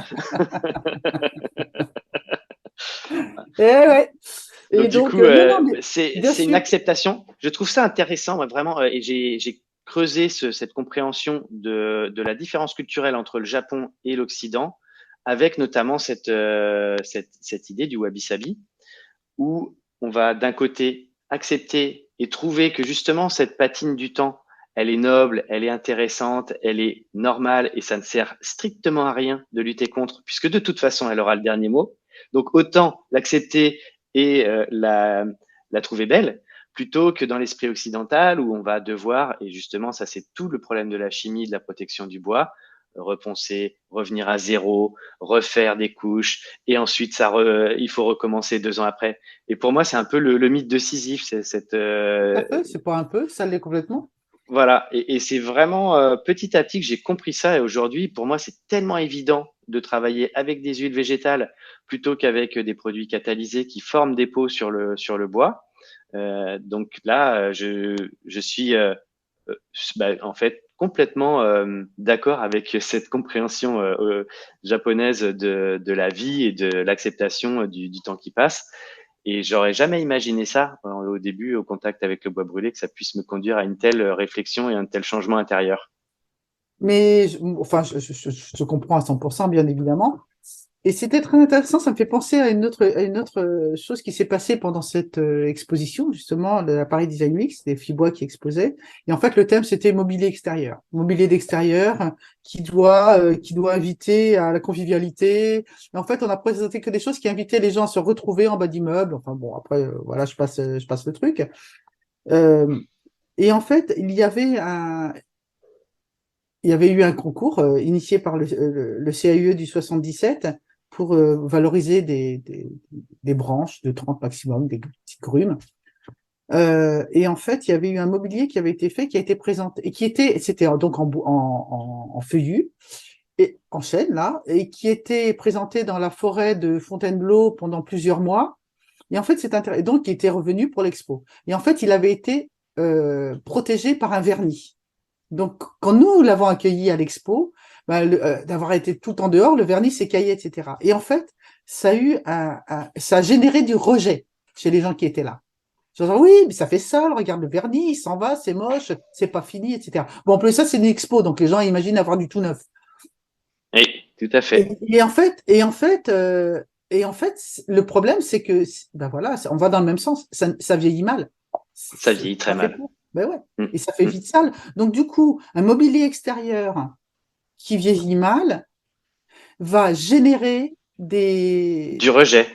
Eh ouais. Et Donc du donc, coup, non, non, mais bien c'est une sûr. acceptation. Je trouve ça intéressant, moi, vraiment, et j'ai creusé cette compréhension de la différence culturelle entre le Japon et l'Occident, avec notamment cette idée du wabi-sabi, où on va d'un côté accepter et trouver que justement cette patine du temps, elle est noble, elle est intéressante, elle est normale et ça ne sert strictement à rien de lutter contre, puisque de toute façon, elle aura le dernier mot. Donc autant l'accepter et la trouver belle, plutôt que dans l'esprit occidental où on va devoir, et justement ça c'est tout le problème de la chimie, de la protection du bois, reponcer, revenir à zéro, refaire des couches, et ensuite il faut recommencer 2 ans après. Et pour moi c'est un peu le mythe de Sisyphe, c'est cette Tout à fait, c'est pas un peu, ça l'est complètement. voilà, et c'est vraiment petit à petit que j'ai compris ça. Et aujourd'hui, pour moi, c'est tellement évident de travailler avec des huiles végétales plutôt qu'avec des produits catalysés qui forment des pots sur le bois. Donc là, je suis bah, en fait complètement d'accord avec cette compréhension japonaise de la vie et de l'acceptation du temps qui passe. Et j'aurais jamais imaginé ça au début, au contact avec le bois brûlé, que ça puisse me conduire à une telle réflexion et un tel changement intérieur. Mais enfin, je te comprends à 100%, bien évidemment. Et c'était très intéressant, ça me fait penser à une autre chose qui s'est passée pendant cette exposition, justement, de la Paris Design Week, c'était Fibois qui exposait. Et en fait, le thème, c'était mobilier extérieur. Mobilier d'extérieur qui doit inviter à la convivialité. Et en fait, on a présenté que des choses qui invitaient les gens à se retrouver en bas d'immeubles. Enfin bon, après, voilà, je passe le truc. Euh, et en fait, il y avait eu un concours initié par le CAUE du 77 pour valoriser des branches de 30 maximum, des petites grumes. Et en fait, il y avait eu un mobilier qui avait été fait, qui a été présenté, et c'était donc en feuillu, et en chêne, là, et qui était présenté dans la forêt de Fontainebleau pendant plusieurs mois. Et en fait, c'est intéressant. Donc, il était revenu pour l'expo. Et en fait, il avait été protégé par un vernis. Donc, quand nous l'avons accueilli à l'expo, d'avoir été tout en dehors, le vernis s'écaillait, etc. Et en fait, ça a généré du rejet chez les gens qui étaient là. Ils ont dit, oui, mais ça fait sale, regarde le vernis, il s'en va, c'est moche, c'est pas fini, etc. Bon, en plus, ça, c'est une expo, donc les gens imaginent avoir du tout neuf. Oui, tout à fait. Et en fait, le problème, c'est que, ben voilà, on va dans le même sens. Ça vieillit mal. Ça vieillit très mal. Ben ouais. Et ça fait vite sale. Donc, du coup, un mobilier extérieur qui vieillit mal va générer du rejet.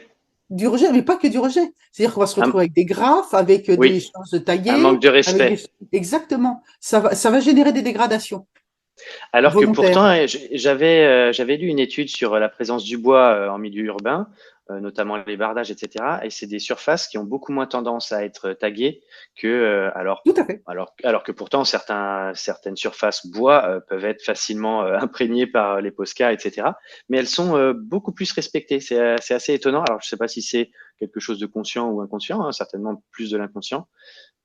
Du rejet, mais pas que du rejet. C'est-à-dire qu'on va se retrouver avec des graphes, avec des choses taillées. Un manque de respect. Exactement. Ça va générer des dégradations. Alors que pourtant, j'avais lu une étude sur la présence du bois en milieu urbain, notamment les bardages, etc. Et c'est des surfaces qui ont beaucoup moins tendance à être taguées que Tout à fait. alors que pourtant certaines surfaces bois peuvent être facilement imprégnées par les Posca, etc. Mais elles sont beaucoup plus respectées. C'est assez étonnant. Alors je ne sais pas si c'est quelque chose de conscient ou inconscient, hein, certainement plus de l'inconscient.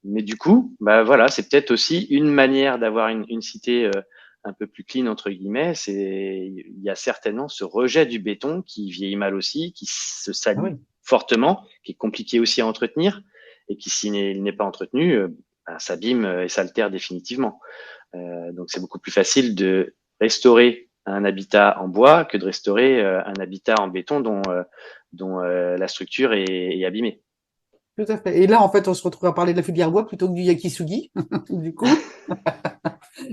Mais du coup, bah voilà, c'est peut-être aussi une manière d'avoir une cité un peu plus clean entre guillemets. Il y a certainement ce rejet du béton qui vieillit mal aussi, qui se salit fortement, qui est compliqué aussi à entretenir et qui, s'il n'est pas entretenu, s'abîme et s'altère définitivement. Donc c'est beaucoup plus facile de restaurer un habitat en bois que de restaurer un habitat en béton dont la structure est abîmée. Tout à fait. Et là, en fait, on se retrouve à parler de la filière bois plutôt que du yakisugi, du coup.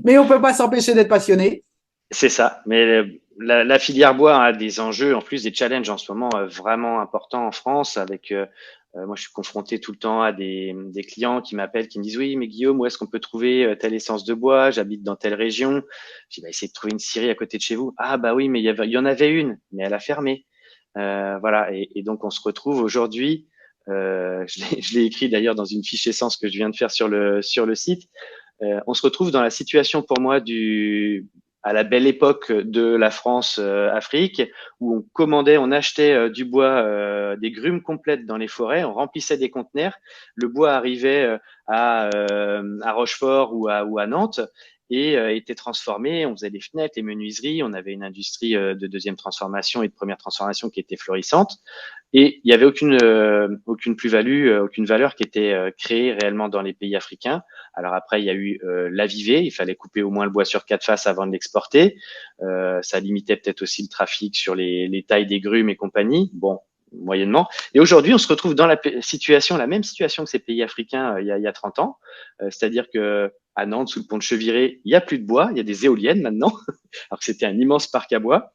Mais on peut pas s'empêcher d'être passionné. C'est ça. Mais la filière bois a des enjeux, en plus des challenges en ce moment vraiment importants en France. Avec, moi, je suis confronté tout le temps à des clients qui m'appellent, qui me disent oui, mais Guillaume, où est-ce qu'on peut trouver telle essence de bois? J'habite dans telle région. Je dis bah, essayez de trouver une scierie à côté de chez vous. Ah bah oui, mais il y en avait une, mais elle a fermé. Voilà. Et donc on se retrouve aujourd'hui. Je l'ai écrit d'ailleurs dans une fiche essence que je viens de faire sur le site. On se retrouve dans la situation pour moi à la belle époque de la France-Afrique, où on achetait du bois, des grumes complètes dans les forêts, on remplissait des conteneurs, le bois arrivait à Rochefort ou à Nantes et était transformé. On faisait des fenêtres, les menuiseries, on avait une industrie de deuxième transformation et de première transformation qui était florissante. Et il n'y avait aucune plus-value, aucune valeur qui était créée réellement dans les pays africains. Alors après, il y a eu l'avivée, il fallait couper au moins le bois sur 4 faces avant de l'exporter. Ça limitait peut-être aussi le trafic sur les tailles des grumes et compagnie. Bon, moyennement. Et aujourd'hui, on se retrouve dans la même situation que ces pays africains il y a 30 ans. C'est-à-dire que à Nantes, sous le pont de Cheviré, il n'y a plus de bois, il y a des éoliennes maintenant, alors que c'était un immense parc à bois.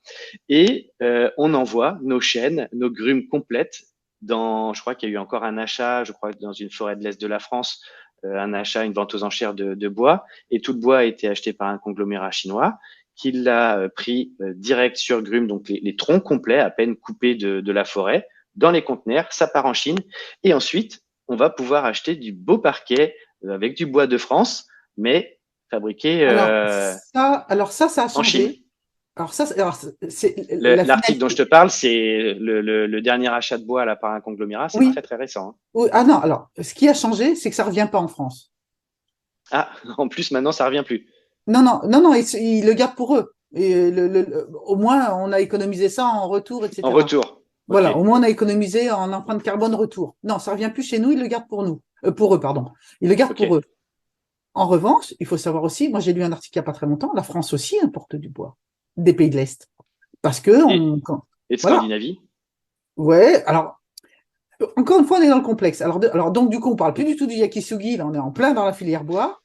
Et on envoie nos chênes, nos grumes complètes je crois qu'il y a eu encore un achat, je crois dans une forêt de l'Est de la France, un achat, une vente aux enchères de bois. Et tout le bois a été acheté par un conglomérat chinois qui l'a pris direct sur grume, donc les troncs complets, à peine coupés de la forêt, dans les conteneurs, ça part en Chine. Et ensuite, on va pouvoir acheter du beau parquet avec du bois de France, mais fabriqué alors ça a en changé. Chine. L'article dont je te parle, c'est le dernier achat de bois là, par un conglomérat, c'est très très récent. Hein. Oui. Ah non, alors ce qui a changé, c'est que ça revient pas en France. Ah, en plus maintenant ça revient plus. Non, ils le gardent pour eux. Et au moins, on a économisé ça en retour, etc. En retour. Voilà, au moins on a économisé en empreinte carbone retour. Non, ça revient plus chez nous, ils le gardent pour nous. Pour eux, pardon. Ils le gardent pour eux. En revanche, il faut savoir aussi, moi j'ai lu un article il n'y a pas très longtemps, la France aussi importe du bois des pays de l'Est. Parce que et de Scandinavie. Ouais, alors encore une fois, on est dans le complexe. Alors donc du coup, on parle plus du tout du yakisugi, là on est en plein dans la filière bois.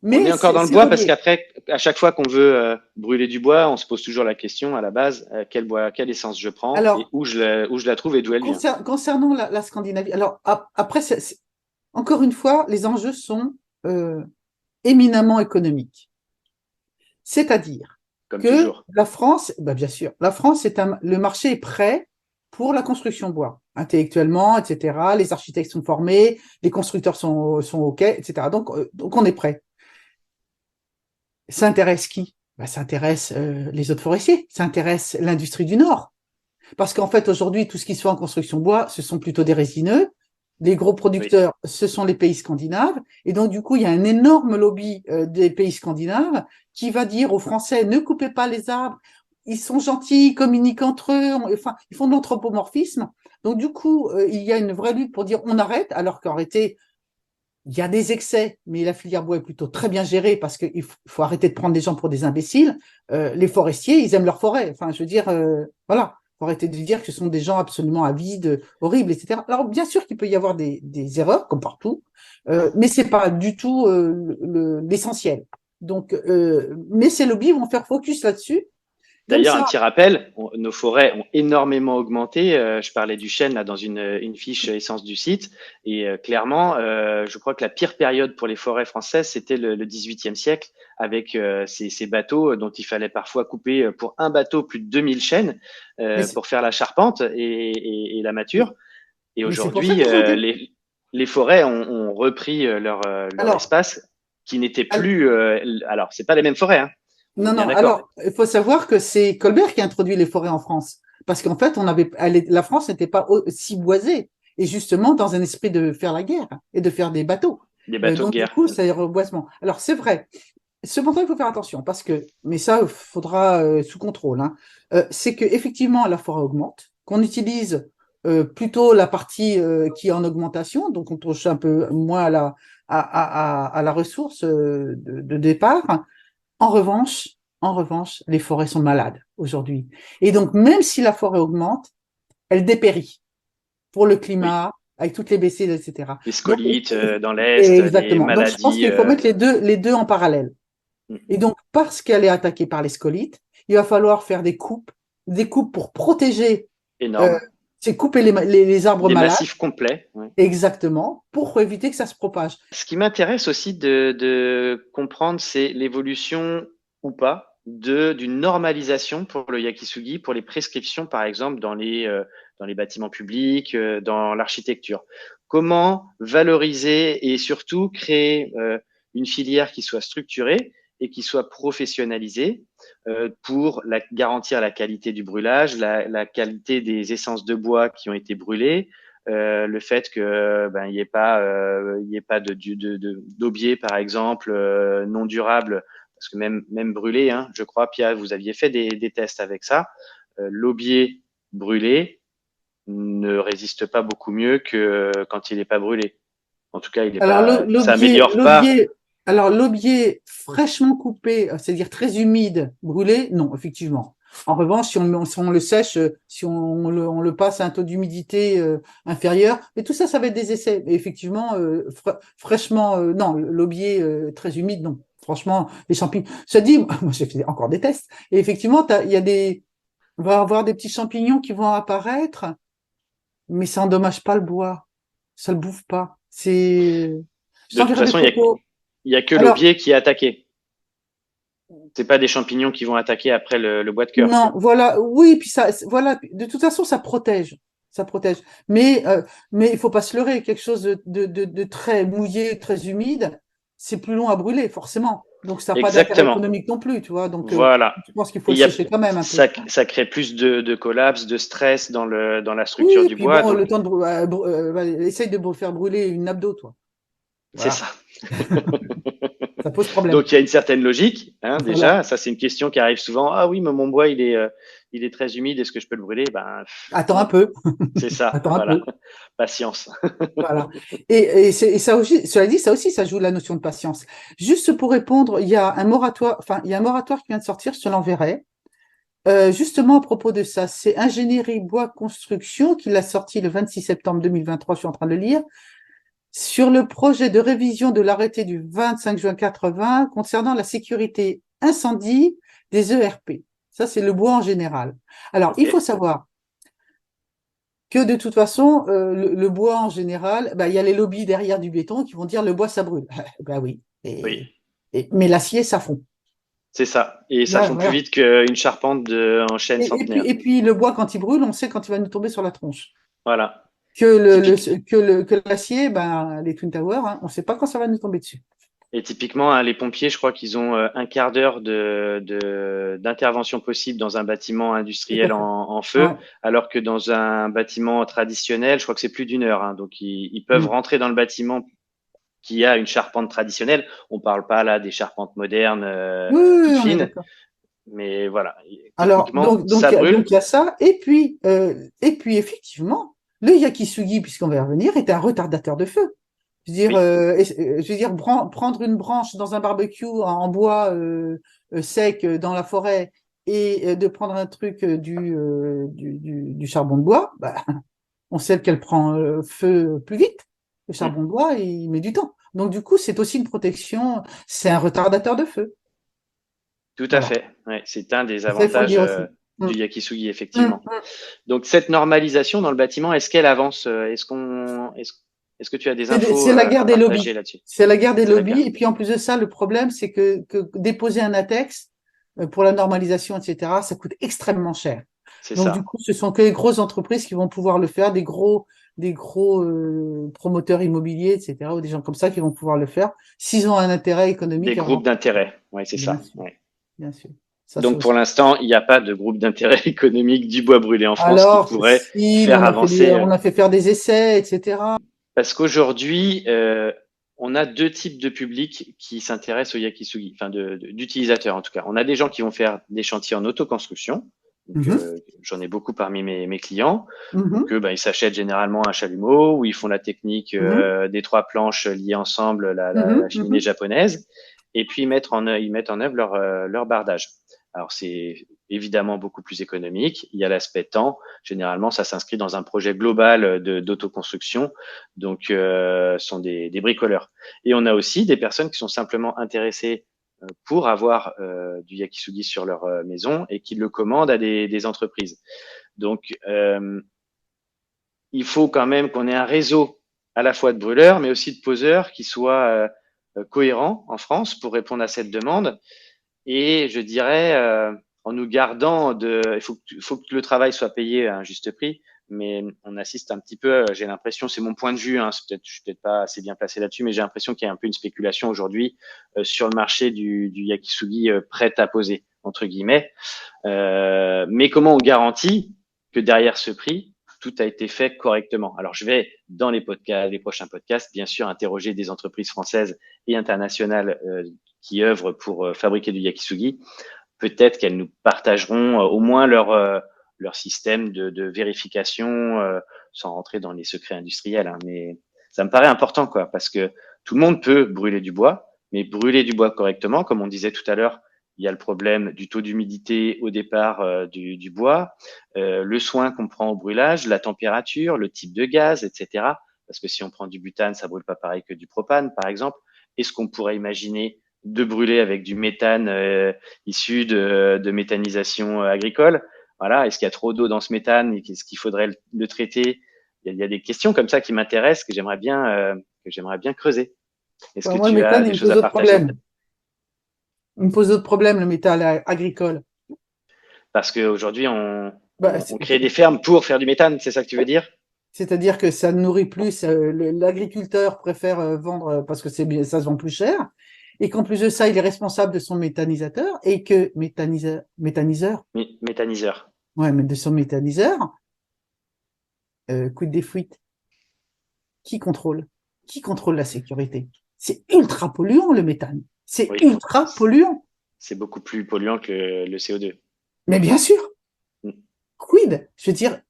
Mais on est encore dans le bois parce qu'après, à chaque fois qu'on veut brûler du bois, on se pose toujours la question à la base quelle essence je prends et où je la trouve et d'où elle vient. Concernant la Scandinavie, alors après, encore une fois, les enjeux sont éminemment économiques. C'est-à-dire que toujours. La France, bien sûr, la France le marché est prêt pour la construction bois, intellectuellement, etc. Les architectes sont formés, les constructeurs sont OK, etc. Donc on est prêt. Ça intéresse qui? Ça intéresse les autres forestiers, ça intéresse l'industrie du Nord. Parce qu'en fait, aujourd'hui, tout ce qui se fait en construction bois, ce sont plutôt des résineux Les gros producteurs, ce sont les pays scandinaves. Et donc, du coup, il y a un énorme lobby des pays scandinaves qui va dire aux Français, ne coupez pas les arbres. Ils sont gentils, ils communiquent entre eux, enfin, ils font de l'anthropomorphisme. Donc, du coup, il y a une vraie lutte pour dire on arrête, alors qu'en réalité, il y a des excès, mais la filière bois est plutôt très bien gérée parce qu'il faut arrêter de prendre des gens pour des imbéciles. Les forestiers, ils aiment leur forêt. Enfin, je veux dire, voilà, faut arrêter de dire que ce sont des gens absolument avides, horribles, etc. Alors, bien sûr qu'il peut y avoir des erreurs, comme partout, mais c'est pas du tout l'essentiel. Donc, mais ces lobbies vont faire focus là-dessus. D'ailleurs, un petit rappel, nos forêts ont énormément augmenté. Je parlais du chêne là dans une fiche essence du site, et clairement, je crois que la pire période pour les forêts françaises, c'était le XVIIIe siècle, avec ces bateaux dont il fallait parfois couper pour un bateau plus de 2000 chênes pour faire la charpente et la mâture. Et aujourd'hui, les forêts ont repris leur espace, qui n'était plus. Alors, c'est pas les mêmes forêts, hein. Non, non. Alors, il faut savoir que c'est Colbert qui a introduit les forêts en France. Parce qu'en fait, la France n'était pas si boisée. Et justement, dans un esprit de faire la guerre et de faire des bateaux. Des bateaux donc, de guerre. Du coup, c'est reboisement. Alors, c'est vrai. Cependant, il faut faire attention parce que, mais ça, il faudra sous contrôle. Hein. C'est qu'effectivement, la forêt augmente, qu'on utilise plutôt la partie qui est en augmentation, donc on touche un peu moins à la ressource de départ. En revanche, les forêts sont malades aujourd'hui. Et donc, même si la forêt augmente, elle dépérit pour le climat, avec toutes les baissières, etc. Les scolytes dans l'Est, exactement. les maladies. Donc, je pense qu'il faut mettre les deux en parallèle. Et donc, parce qu'elle est attaquée par les scolytes, il va falloir faire des coupes pour protéger. Énorme. C'est couper les arbres malades. Des massifs complets. Ouais. Exactement, pour éviter que ça se propage. Ce qui m'intéresse aussi de comprendre, c'est l'évolution ou pas d'une normalisation pour le yakisugi, pour les prescriptions, par exemple, dans les bâtiments publics, dans l'architecture. Comment valoriser et surtout créer une filière qui soit structurée et qui soit professionnalisée pour garantir la qualité du brûlage, la qualité des essences de bois qui ont été brûlées, le fait que il y ait pas d'aubier par exemple non durable, parce que même brûlé, hein, je crois, Pia, vous aviez fait des tests avec ça. L'aubier brûlé ne résiste pas beaucoup mieux que quand il n'est pas brûlé. En tout cas, ça améliore pas. Alors, l'aubier fraîchement coupé, c'est-à-dire très humide, brûlé, non, effectivement. En revanche, si on le sèche, si on le passe à un taux d'humidité inférieur, et tout ça, ça va être des essais. Et effectivement, fraîchement, non, l'aubier très humide, non. Franchement, les champignons. Ça dit, moi, j'ai fait encore des tests. Et effectivement, on va avoir des petits champignons qui vont apparaître, mais ça endommage pas le bois. Ça le bouffe pas. De toute façon, il y a que l'aubier qui est attaqué. C'est pas des champignons qui vont attaquer après le bois de cœur. Non, voilà, oui, puis voilà, de toute façon, ça protège, Mais il faut pas se leurrer, quelque chose de très mouillé, très humide, c'est plus long à brûler, forcément. Donc ça n'a pas d'intérêt économique non plus, tu vois. Donc voilà. je pense qu'il faut le sécher quand même un peu. Ça crée plus de collapse, de stress dans la structure du bois. Bon, le temps de essaye de faire brûler une nappe d'eau, toi. Voilà. C'est ça. Ça pose problème. Donc il y a une certaine logique, hein, déjà. Voilà. Ça, c'est une question qui arrive souvent. Ah oui, mais mon bois, il est très humide. Est-ce que je peux le brûler? Attends un peu. C'est ça. Attends voilà. un peu. Patience. Voilà. Et ça aussi, cela dit, ça joue la notion de patience. Juste pour répondre, il y a un moratoire qui vient de sortir, je te l'enverrai. Justement à propos de ça, c'est Ingénierie Bois Construction qui l'a sorti le 26 septembre 2023. Je suis en train de le lire. Sur le projet de révision de l'arrêté du 25 juin 80 concernant la sécurité incendie des ERP. Ça, c'est le bois en général. Alors, il faut savoir que de toute façon, le bois en général, il y a les lobbies derrière du béton qui vont dire le bois, ça brûle. Oui. Mais l'acier, ça fond. C'est ça. Et ça fond plus vite qu'une charpente en chêne centenaire. Et puis, le bois, quand il brûle, on sait quand il va nous tomber sur la tronche. Voilà. Que l'acier, les Twin Towers, on ne sait pas quand ça va nous tomber dessus. Et typiquement, hein, les pompiers, je crois qu'ils ont un quart d'heure d'intervention possible dans un bâtiment Tout industriel à fait. en Ouais. feu, alors que dans un bâtiment traditionnel, je crois que c'est plus d'1 heure. Hein. Donc, ils peuvent Mm. rentrer dans le bâtiment qui a une charpente traditionnelle. On parle pas là des charpentes modernes Oui, oui, toutes oui, on est fines, d'accord. mais voilà, Alors, techniquement, ça donc brûle. il y a ça, et puis effectivement, le yakisugi, puisqu'on va y revenir, est un retardateur de feu. Oui, Je veux dire, prendre une branche dans un barbecue en bois sec dans la forêt et de prendre un truc du charbon de bois, bah, on sait qu'elle prend feu plus vite. Le mm, charbon de bois, il met du temps. Donc du coup, c'est aussi une protection, c'est un retardateur de feu. tout à Voilà. fait. Ouais, c'est un des Et ça, il faut le avantages dire aussi. Mm. du yakisugi, Mm. effectivement. Donc, cette normalisation dans le bâtiment, est-ce qu'elle avance? Est-ce que tu as des infos C'est la guerre à des partager lobbies. là-dessus? C'est la guerre des C'est la lobbies. guerre. Et puis en plus de ça, le problème, c'est que déposer un ATEX pour la normalisation, etc., ça coûte extrêmement cher. C'est Donc du ça. coup, ce sont que les grosses entreprises qui vont pouvoir le faire, des gros promoteurs immobiliers, etc., ou des gens comme ça qui vont pouvoir le faire, s'ils ont un intérêt Des économique à groupes rentrer. d'intérêt. Oui, c'est Bien ça. sûr, Ouais. bien sûr. Ça, c'est Donc, pour aussi. l'instant, il n'y a pas de groupe d'intérêt économique du bois brûlé en France qui Alors, pourrait si, mais faire avancer. on a fait faire des essais, etc. Parce qu'aujourd'hui, on a deux types de publics qui s'intéressent au yakisugi, enfin d'utilisateurs en tout cas. On a des gens qui vont faire des chantiers en autoconstruction. Donc, Mhm, j'en ai beaucoup parmi mes clients. Donc, mhm, eux, ben, ils s'achètent généralement un chalumeau où ils font la technique mhm, des 3 planches liées ensemble, la mhm, cheminée mhm. japonaise, et puis ils mettent en œuvre leur bardage. Alors, c'est évidemment beaucoup plus économique. Il y a l'aspect temps. Généralement, ça s'inscrit dans un projet global d'autoconstruction. Donc, sont des bricoleurs. Et on a aussi des personnes qui sont simplement intéressées pour avoir du yakisugi sur leur maison et qui le commandent à des entreprises. Donc, il faut quand même qu'on ait un réseau à la fois de brûleurs, mais aussi de poseurs qui soit cohérent en France pour répondre à cette demande. Et je dirais, en nous gardant faut que le travail soit payé à un juste prix, mais on assiste un petit peu, j'ai l'impression, c'est mon point de vue, hein, je suis peut-être pas assez bien placé là-dessus, mais j'ai l'impression qu'il y a un peu une spéculation aujourd'hui sur le marché du yakisugi prêt à poser, entre guillemets. Mais comment on garantit que derrière ce prix, tout a été fait correctement? Alors, je vais, dans les prochains podcasts, bien sûr, interroger des entreprises françaises et internationales qui œuvrent pour fabriquer du yakisugi. Peut-être qu'elles nous partageront au moins leur système de vérification sans rentrer dans les secrets industriels. Hein. Mais ça me paraît important, quoi, parce que tout le monde peut brûler du bois, mais brûler du bois correctement, comme on disait tout à l'heure, il y a le problème du taux d'humidité au départ du bois, le soin qu'on prend au brûlage, la température, le type de gaz, etc. Parce que si on prend du butane, ça brûle pas pareil que du propane, par exemple. Est-ce qu'on pourrait imaginer de brûler avec du méthane issu de méthanisation agricole? Voilà, est-ce qu'il y a trop d'eau dans ce méthane? Est-ce qu'il faudrait le traiter? Il y a des questions comme ça qui m'intéressent, que j'aimerais bien creuser. Est-ce Bah, que moi, le tu as méthane, des il me choses pose à d'autres partager? problèmes. Il me pose d'autres problèmes, le métal agricole. Parce qu'aujourd'hui, Bah, on crée des fermes pour faire du méthane, c'est ça que tu veux dire? c'est-à-dire que ça nourrit plus, l'agriculteur préfère vendre parce que ça se vend plus cher, et qu'en plus de ça, il est responsable de son méthanisateur, et que méthaniseur, Méthaniseur. ouais, mais de son méthaniseur, quid des fuites, qui contrôle? Qui contrôle la sécurité? C'est ultra polluant, le méthane. C'est Oui, ultra polluant. c'est beaucoup plus polluant que le CO2. Mais bien sûr, Mm. quid? Je veux dire,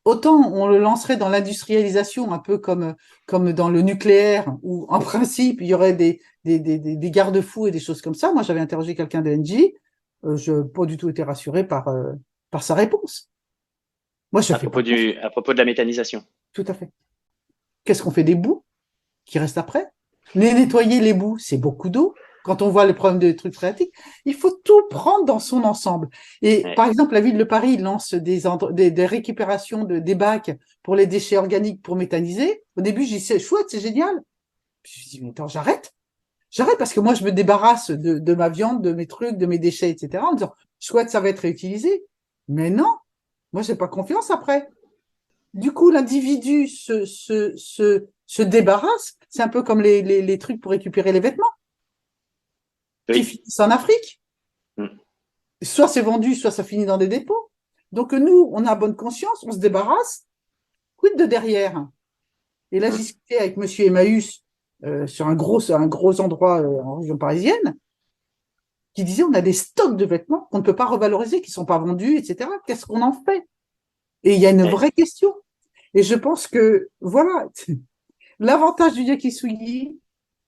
autant on le lancerait dans l'industrialisation, un peu comme dans le nucléaire, où en principe il y aurait des garde-fous et des choses comme ça. Moi, j'avais interrogé quelqu'un de NG, je n'ai pas du tout été rassuré par sa réponse. Moi, je ne fais pas confiance. À propos de la méthanisation. Tout à fait. Qu'est-ce qu'on fait des boues qui restent après? Nettoyer les boues, c'est beaucoup d'eau. Quand on voit le problème des trucs phréatiques, il faut tout prendre dans son ensemble. Et Ouais. par exemple, la ville de Paris lance des récupérations des bacs pour les déchets organiques pour méthaniser. Au début, j'ai dit, c'est chouette, c'est génial. Puis je dis, mais attends, j'arrête. J'arrête parce que moi, je me débarrasse de ma viande, de mes trucs, de mes déchets, etc. En disant, chouette, ça va être réutilisé. Mais non, moi, j'ai pas confiance après. Du coup, l'individu se débarrasse. C'est un peu comme les trucs pour récupérer les vêtements. qui finissent en Afrique. Soit c'est vendu, soit ça finit dans des dépôts. Donc nous, on a bonne conscience, on se débarrasse. Quid de derrière? Et là, j'ai discuté avec monsieur Emmaüs sur un gros endroit en région parisienne, qui disait on a des stocks de vêtements qu'on ne peut pas revaloriser, qui ne sont pas vendus, etc. Qu'est-ce qu'on en fait? Et il y a une vraie question. Et je pense que, voilà, l'avantage du yakisugi,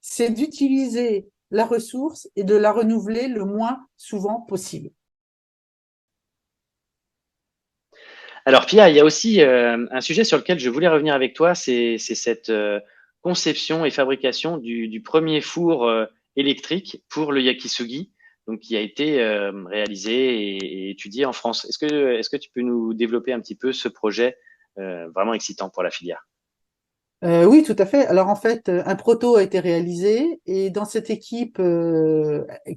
c'est d'utiliser la ressource et de la renouveler le moins souvent possible. Alors Pierre, il y a aussi un sujet sur lequel je voulais revenir avec toi, c'est cette conception et fabrication du premier four électrique pour le yakisugi, donc qui a été réalisé et étudié en France. Est-ce que tu peux nous développer un petit peu ce projet vraiment excitant pour la filière? Oui, tout à fait. Alors en fait, un proto a été réalisé et dans cette équipe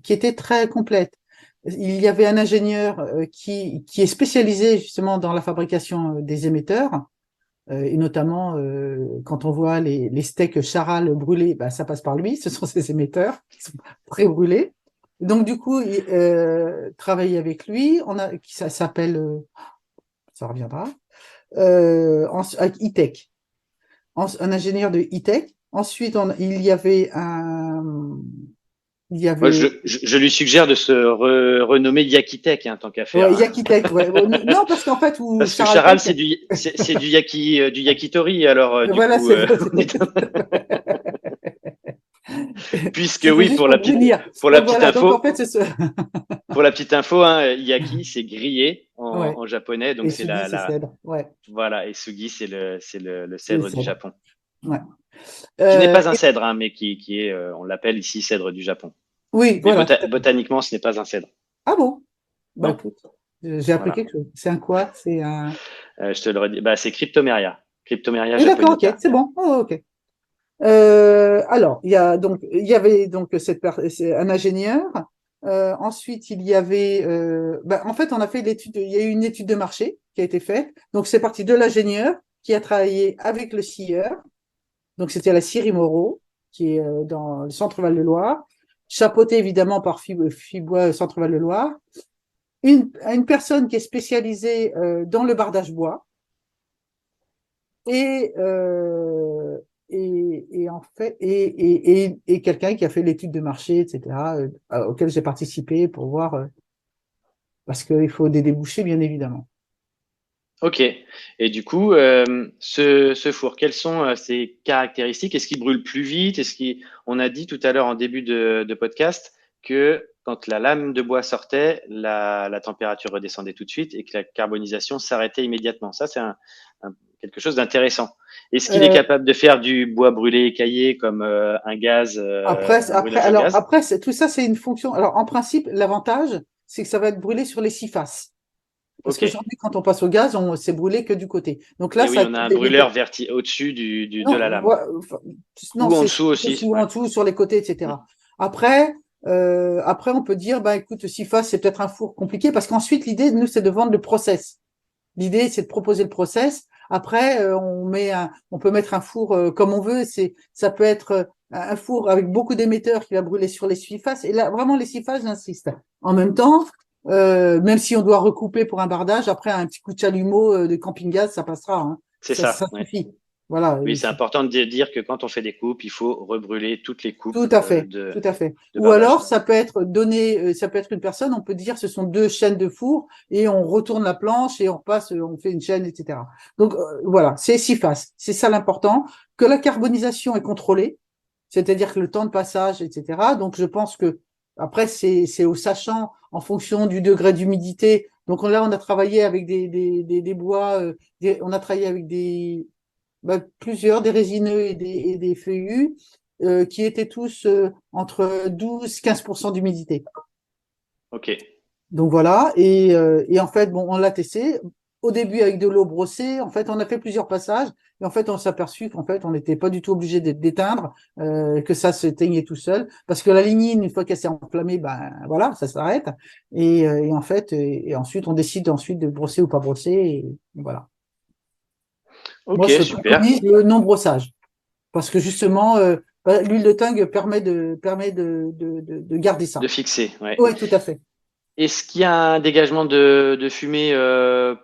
qui était très complète, il y avait un ingénieur qui est spécialisé justement dans la fabrication des émetteurs et notamment quand on voit les steaks charal brûlés, bah, ça passe par lui, ce sont ces émetteurs qui sont très brûlés. Donc du coup, travailler avec lui, ça s'appelle, ça reviendra, avec E-Tech. Un ingénieur de e-tech. Ensuite, il y avait Moi, je lui suggère de se renommer Yakitech, tant qu'à faire. Ouais, Yakitech, ouais. Non, parce qu'en fait, parce que Charal, c'est du yakitori, alors du voilà, coup, puisque oui, pour la petite info, donc, en fait, pour la petite info, yaki c'est grillé en japonais, donc c'est cèdre, ouais. Voilà, et sugi c'est le cèdre du Japon. Ouais. Qui n'est pas un cèdre, mais qui est, on l'appelle ici cèdre du Japon. Oui, mais voilà. Botaniquement, ce n'est pas un cèdre. Ah bon? Bah écoute, j'ai appris quelque chose. C'est un quoi? C'est un. Je te le redis. Bah, c'est Cryptomeria. Cryptomeria japonica. D'accord, ok, c'est bon. Oh, ok. Alors, il y avait donc un ingénieur. Ensuite, il y avait, en fait, on a fait l'étude. Il y a eu une étude de marché qui a été faite. Donc, c'est parti de l'ingénieur qui a travaillé avec le scieur. Donc, c'était la scierie Moreau, qui est dans le Centre-Val de Loire, chapeauté évidemment par Fibois Centre-Val de Loire. Une personne qui est spécialisée dans le bardage bois. Et en fait, et quelqu'un qui a fait l'étude de marché, etc., auquel j'ai participé pour voir, parce qu'il faut des débouchés, bien évidemment. Ok. Et du coup, ce four, quelles sont ses caractéristiques? Est-ce qu'il brûle plus vite? On a dit tout à l'heure en début de podcast que quand la lame de bois sortait, la température redescendait tout de suite et que la carbonisation s'arrêtait immédiatement. Ça, c'est quelque chose d'intéressant. Est-ce qu'il est capable de faire du bois brûlé écaillé comme un gaz Après, tout ça, c'est une fonction. Alors, en principe, l'avantage, c'est que ça va être brûlé sur les 6 faces. Parce qu'aujourd'hui, quand on passe au gaz, on s'est brûlé que du côté. Donc là, on a un brûleur au-dessus de la lame. Non, ou en dessous aussi. En dessous, sur les côtés, etc. Après, on peut dire, écoute, 6 faces, c'est peut-être un four compliqué, parce qu'ensuite, l'idée, nous, c'est de vendre le process. L'idée, c'est de proposer le process. Après, on peut mettre un four comme on veut. Ça peut être un four avec beaucoup d'émetteurs qui va brûler sur les 6 faces. Et là, vraiment, les 6 faces, j'insiste. En même temps, même si on doit recouper pour un bardage, après un petit coup de chalumeau de camping-gaz, ça passera. Hein. C'est ça. Ça suffit. Voilà. Oui, c'est important de dire que quand on fait des coupes, il faut rebrûler toutes les coupes. Tout à fait. Ou alors, ça peut être une personne, on peut dire ce sont 2 chaînes de four et on retourne la planche et on fait une chaîne, etc. Donc, voilà, c'est 6 faces. C'est ça l'important. Que la carbonisation est contrôlée, c'est-à-dire que le temps de passage, etc. Donc, je pense que après, c'est au sachant en fonction du degré d'humidité. Donc là, on a travaillé avec des bois, on a travaillé avec plusieurs, des résineux et des feuillus, qui étaient tous entre 12-15% d'humidité. Ok. Donc voilà, et en fait, on l'a testé. Au début, avec de l'eau brossée, en fait, on a fait plusieurs passages, et en fait, on s'est aperçu qu'en fait, on n'était pas du tout obligé d'éteindre, que ça s'éteignait tout seul, parce que la lignine, une fois qu'elle s'est enflammée, voilà, ça s'arrête, et en fait, et ensuite, on décide de brosser ou pas brosser, et voilà. Ok, moi, je super. préconise le non-brossage, parce que justement, L'huile de tung permet de garder ça. De fixer, ouais. Oui, tout à fait. Est-ce qu'il y a un dégagement de fumée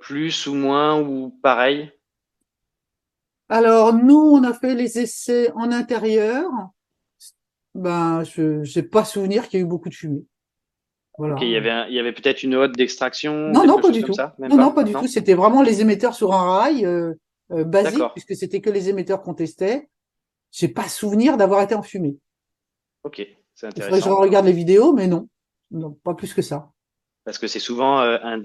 plus ou moins ou pareil? Alors, nous, on a fait les essais en intérieur. Ben, je n'ai pas souvenir qu'il y a eu beaucoup de fumée. Voilà. Ok, il y avait peut-être une hotte d'extraction, Non, quelque pas chose du comme tout. ça? Même Non, pas? pas du tout. C'était vraiment les émetteurs sur un rail basique, D'accord. puisque c'était que les émetteurs qu'on testait. J'ai pas souvenir d'avoir été en fumée. Ok, c'est Il faudrait que je intéressant. regarde les vidéos, mais non. Non, pas plus que ça. Parce que c'est souvent une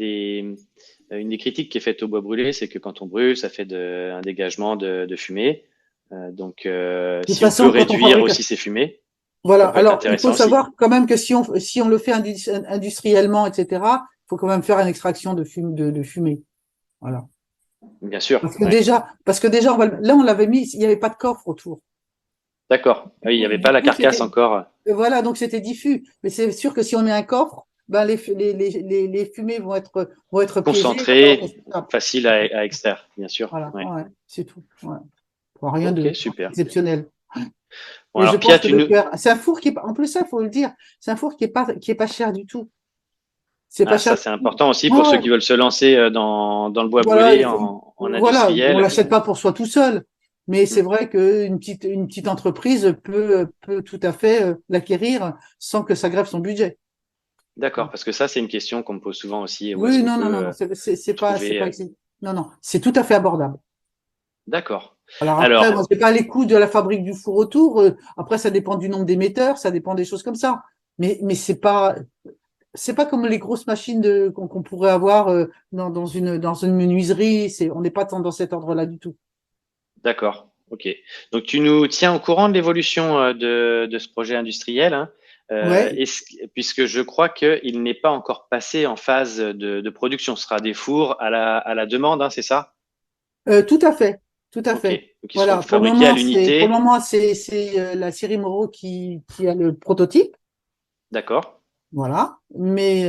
des critiques qui est faite au bois brûlé, c'est que quand on brûle, ça fait un dégagement de fumée. De toute Si on peut façon, quand on réduire fabrique. aussi ces fumées, Voilà. ça peut être Alors, il faut intéressant aussi. savoir quand même que si on le fait industriellement, etc., il faut quand même faire une extraction de fumée. Voilà. Bien sûr. Parce que déjà, là, on l'avait mis, il n'y avait pas de coffre autour. D'accord. Oui, il n'y avait pas Du la coup, carcasse encore voilà, donc c'était diffus. Mais c'est sûr que si on met un coffre, ben les fumées vont être piégées. concentrée, facile à extraire, bien sûr. Voilà, Ouais. ouais, c'est tout. Ouais. Rien Ok, de super. exceptionnel. Bon, Et je alors Pia, pense que le cœur, c'est un four en plus, ça, il faut le dire, c'est un four qui est pas cher du tout. C'est pas cher ça du c'est tout. important aussi pour ceux Ouais, qui veulent se lancer dans le bois voilà, brûlé en voilà, on industriel. l'achète pas pour soi tout seul. Mais c'est Hmm. vrai une petite entreprise peut tout à fait l'acquérir sans que ça grève son budget. D'accord, parce que ça c'est une question qu'on me pose souvent aussi. Où est-ce Oui, qu'on non, non, non, peut non, c'est trouver pas, non, non, c'est tout à fait abordable. D'accord. Alors après, moi, Alors, c'est pas les coûts de la fabrique du four autour. Après, ça dépend du nombre d'émetteurs, ça dépend des choses comme ça. Mais c'est pas comme les grosses machines qu'on pourrait avoir dans une menuiserie. On n'est pas tant dans cet ordre-là du tout. d'accord. Ok. Donc tu nous tiens au courant de l'évolution de ce projet industriel, hein. Ouais, Puisque je crois qu'il n'est pas encore passé en phase de production. Ce sera des fours à la demande, hein, c'est ça? tout à fait, tout à Ok. fait. Donc ils seront Voilà, fabriqués à pour le l'unité. moment, c'est la série Moreau qui a le prototype. D'accord. Voilà, mais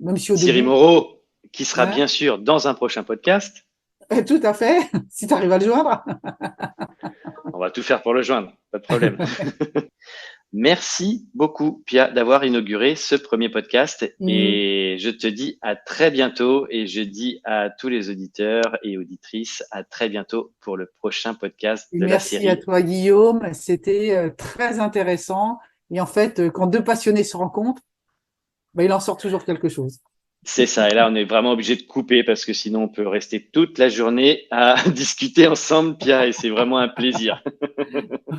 même si au Thierry début, Moreau, qui sera hein, bien sûr dans un prochain podcast. tout à fait, si tu arrives à le joindre. On va tout faire pour le joindre, pas de problème. Merci beaucoup, Pia, d'avoir inauguré ce premier podcast Mm. et je te dis à très bientôt et je dis à tous les auditeurs et auditrices à très bientôt pour le prochain podcast Et de la merci à série. toi, Guillaume. C'était très intéressant. Et en fait, quand deux passionnés se rencontrent, ben, il en sort toujours quelque chose. C'est ça. Et là, on est vraiment obligé de couper parce que sinon, on peut rester toute la journée à discuter ensemble, Pia, et c'est vraiment un plaisir.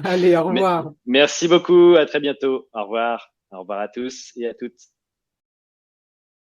Allez, au revoir. Merci beaucoup. À très bientôt. Au revoir. Au revoir à tous et à toutes.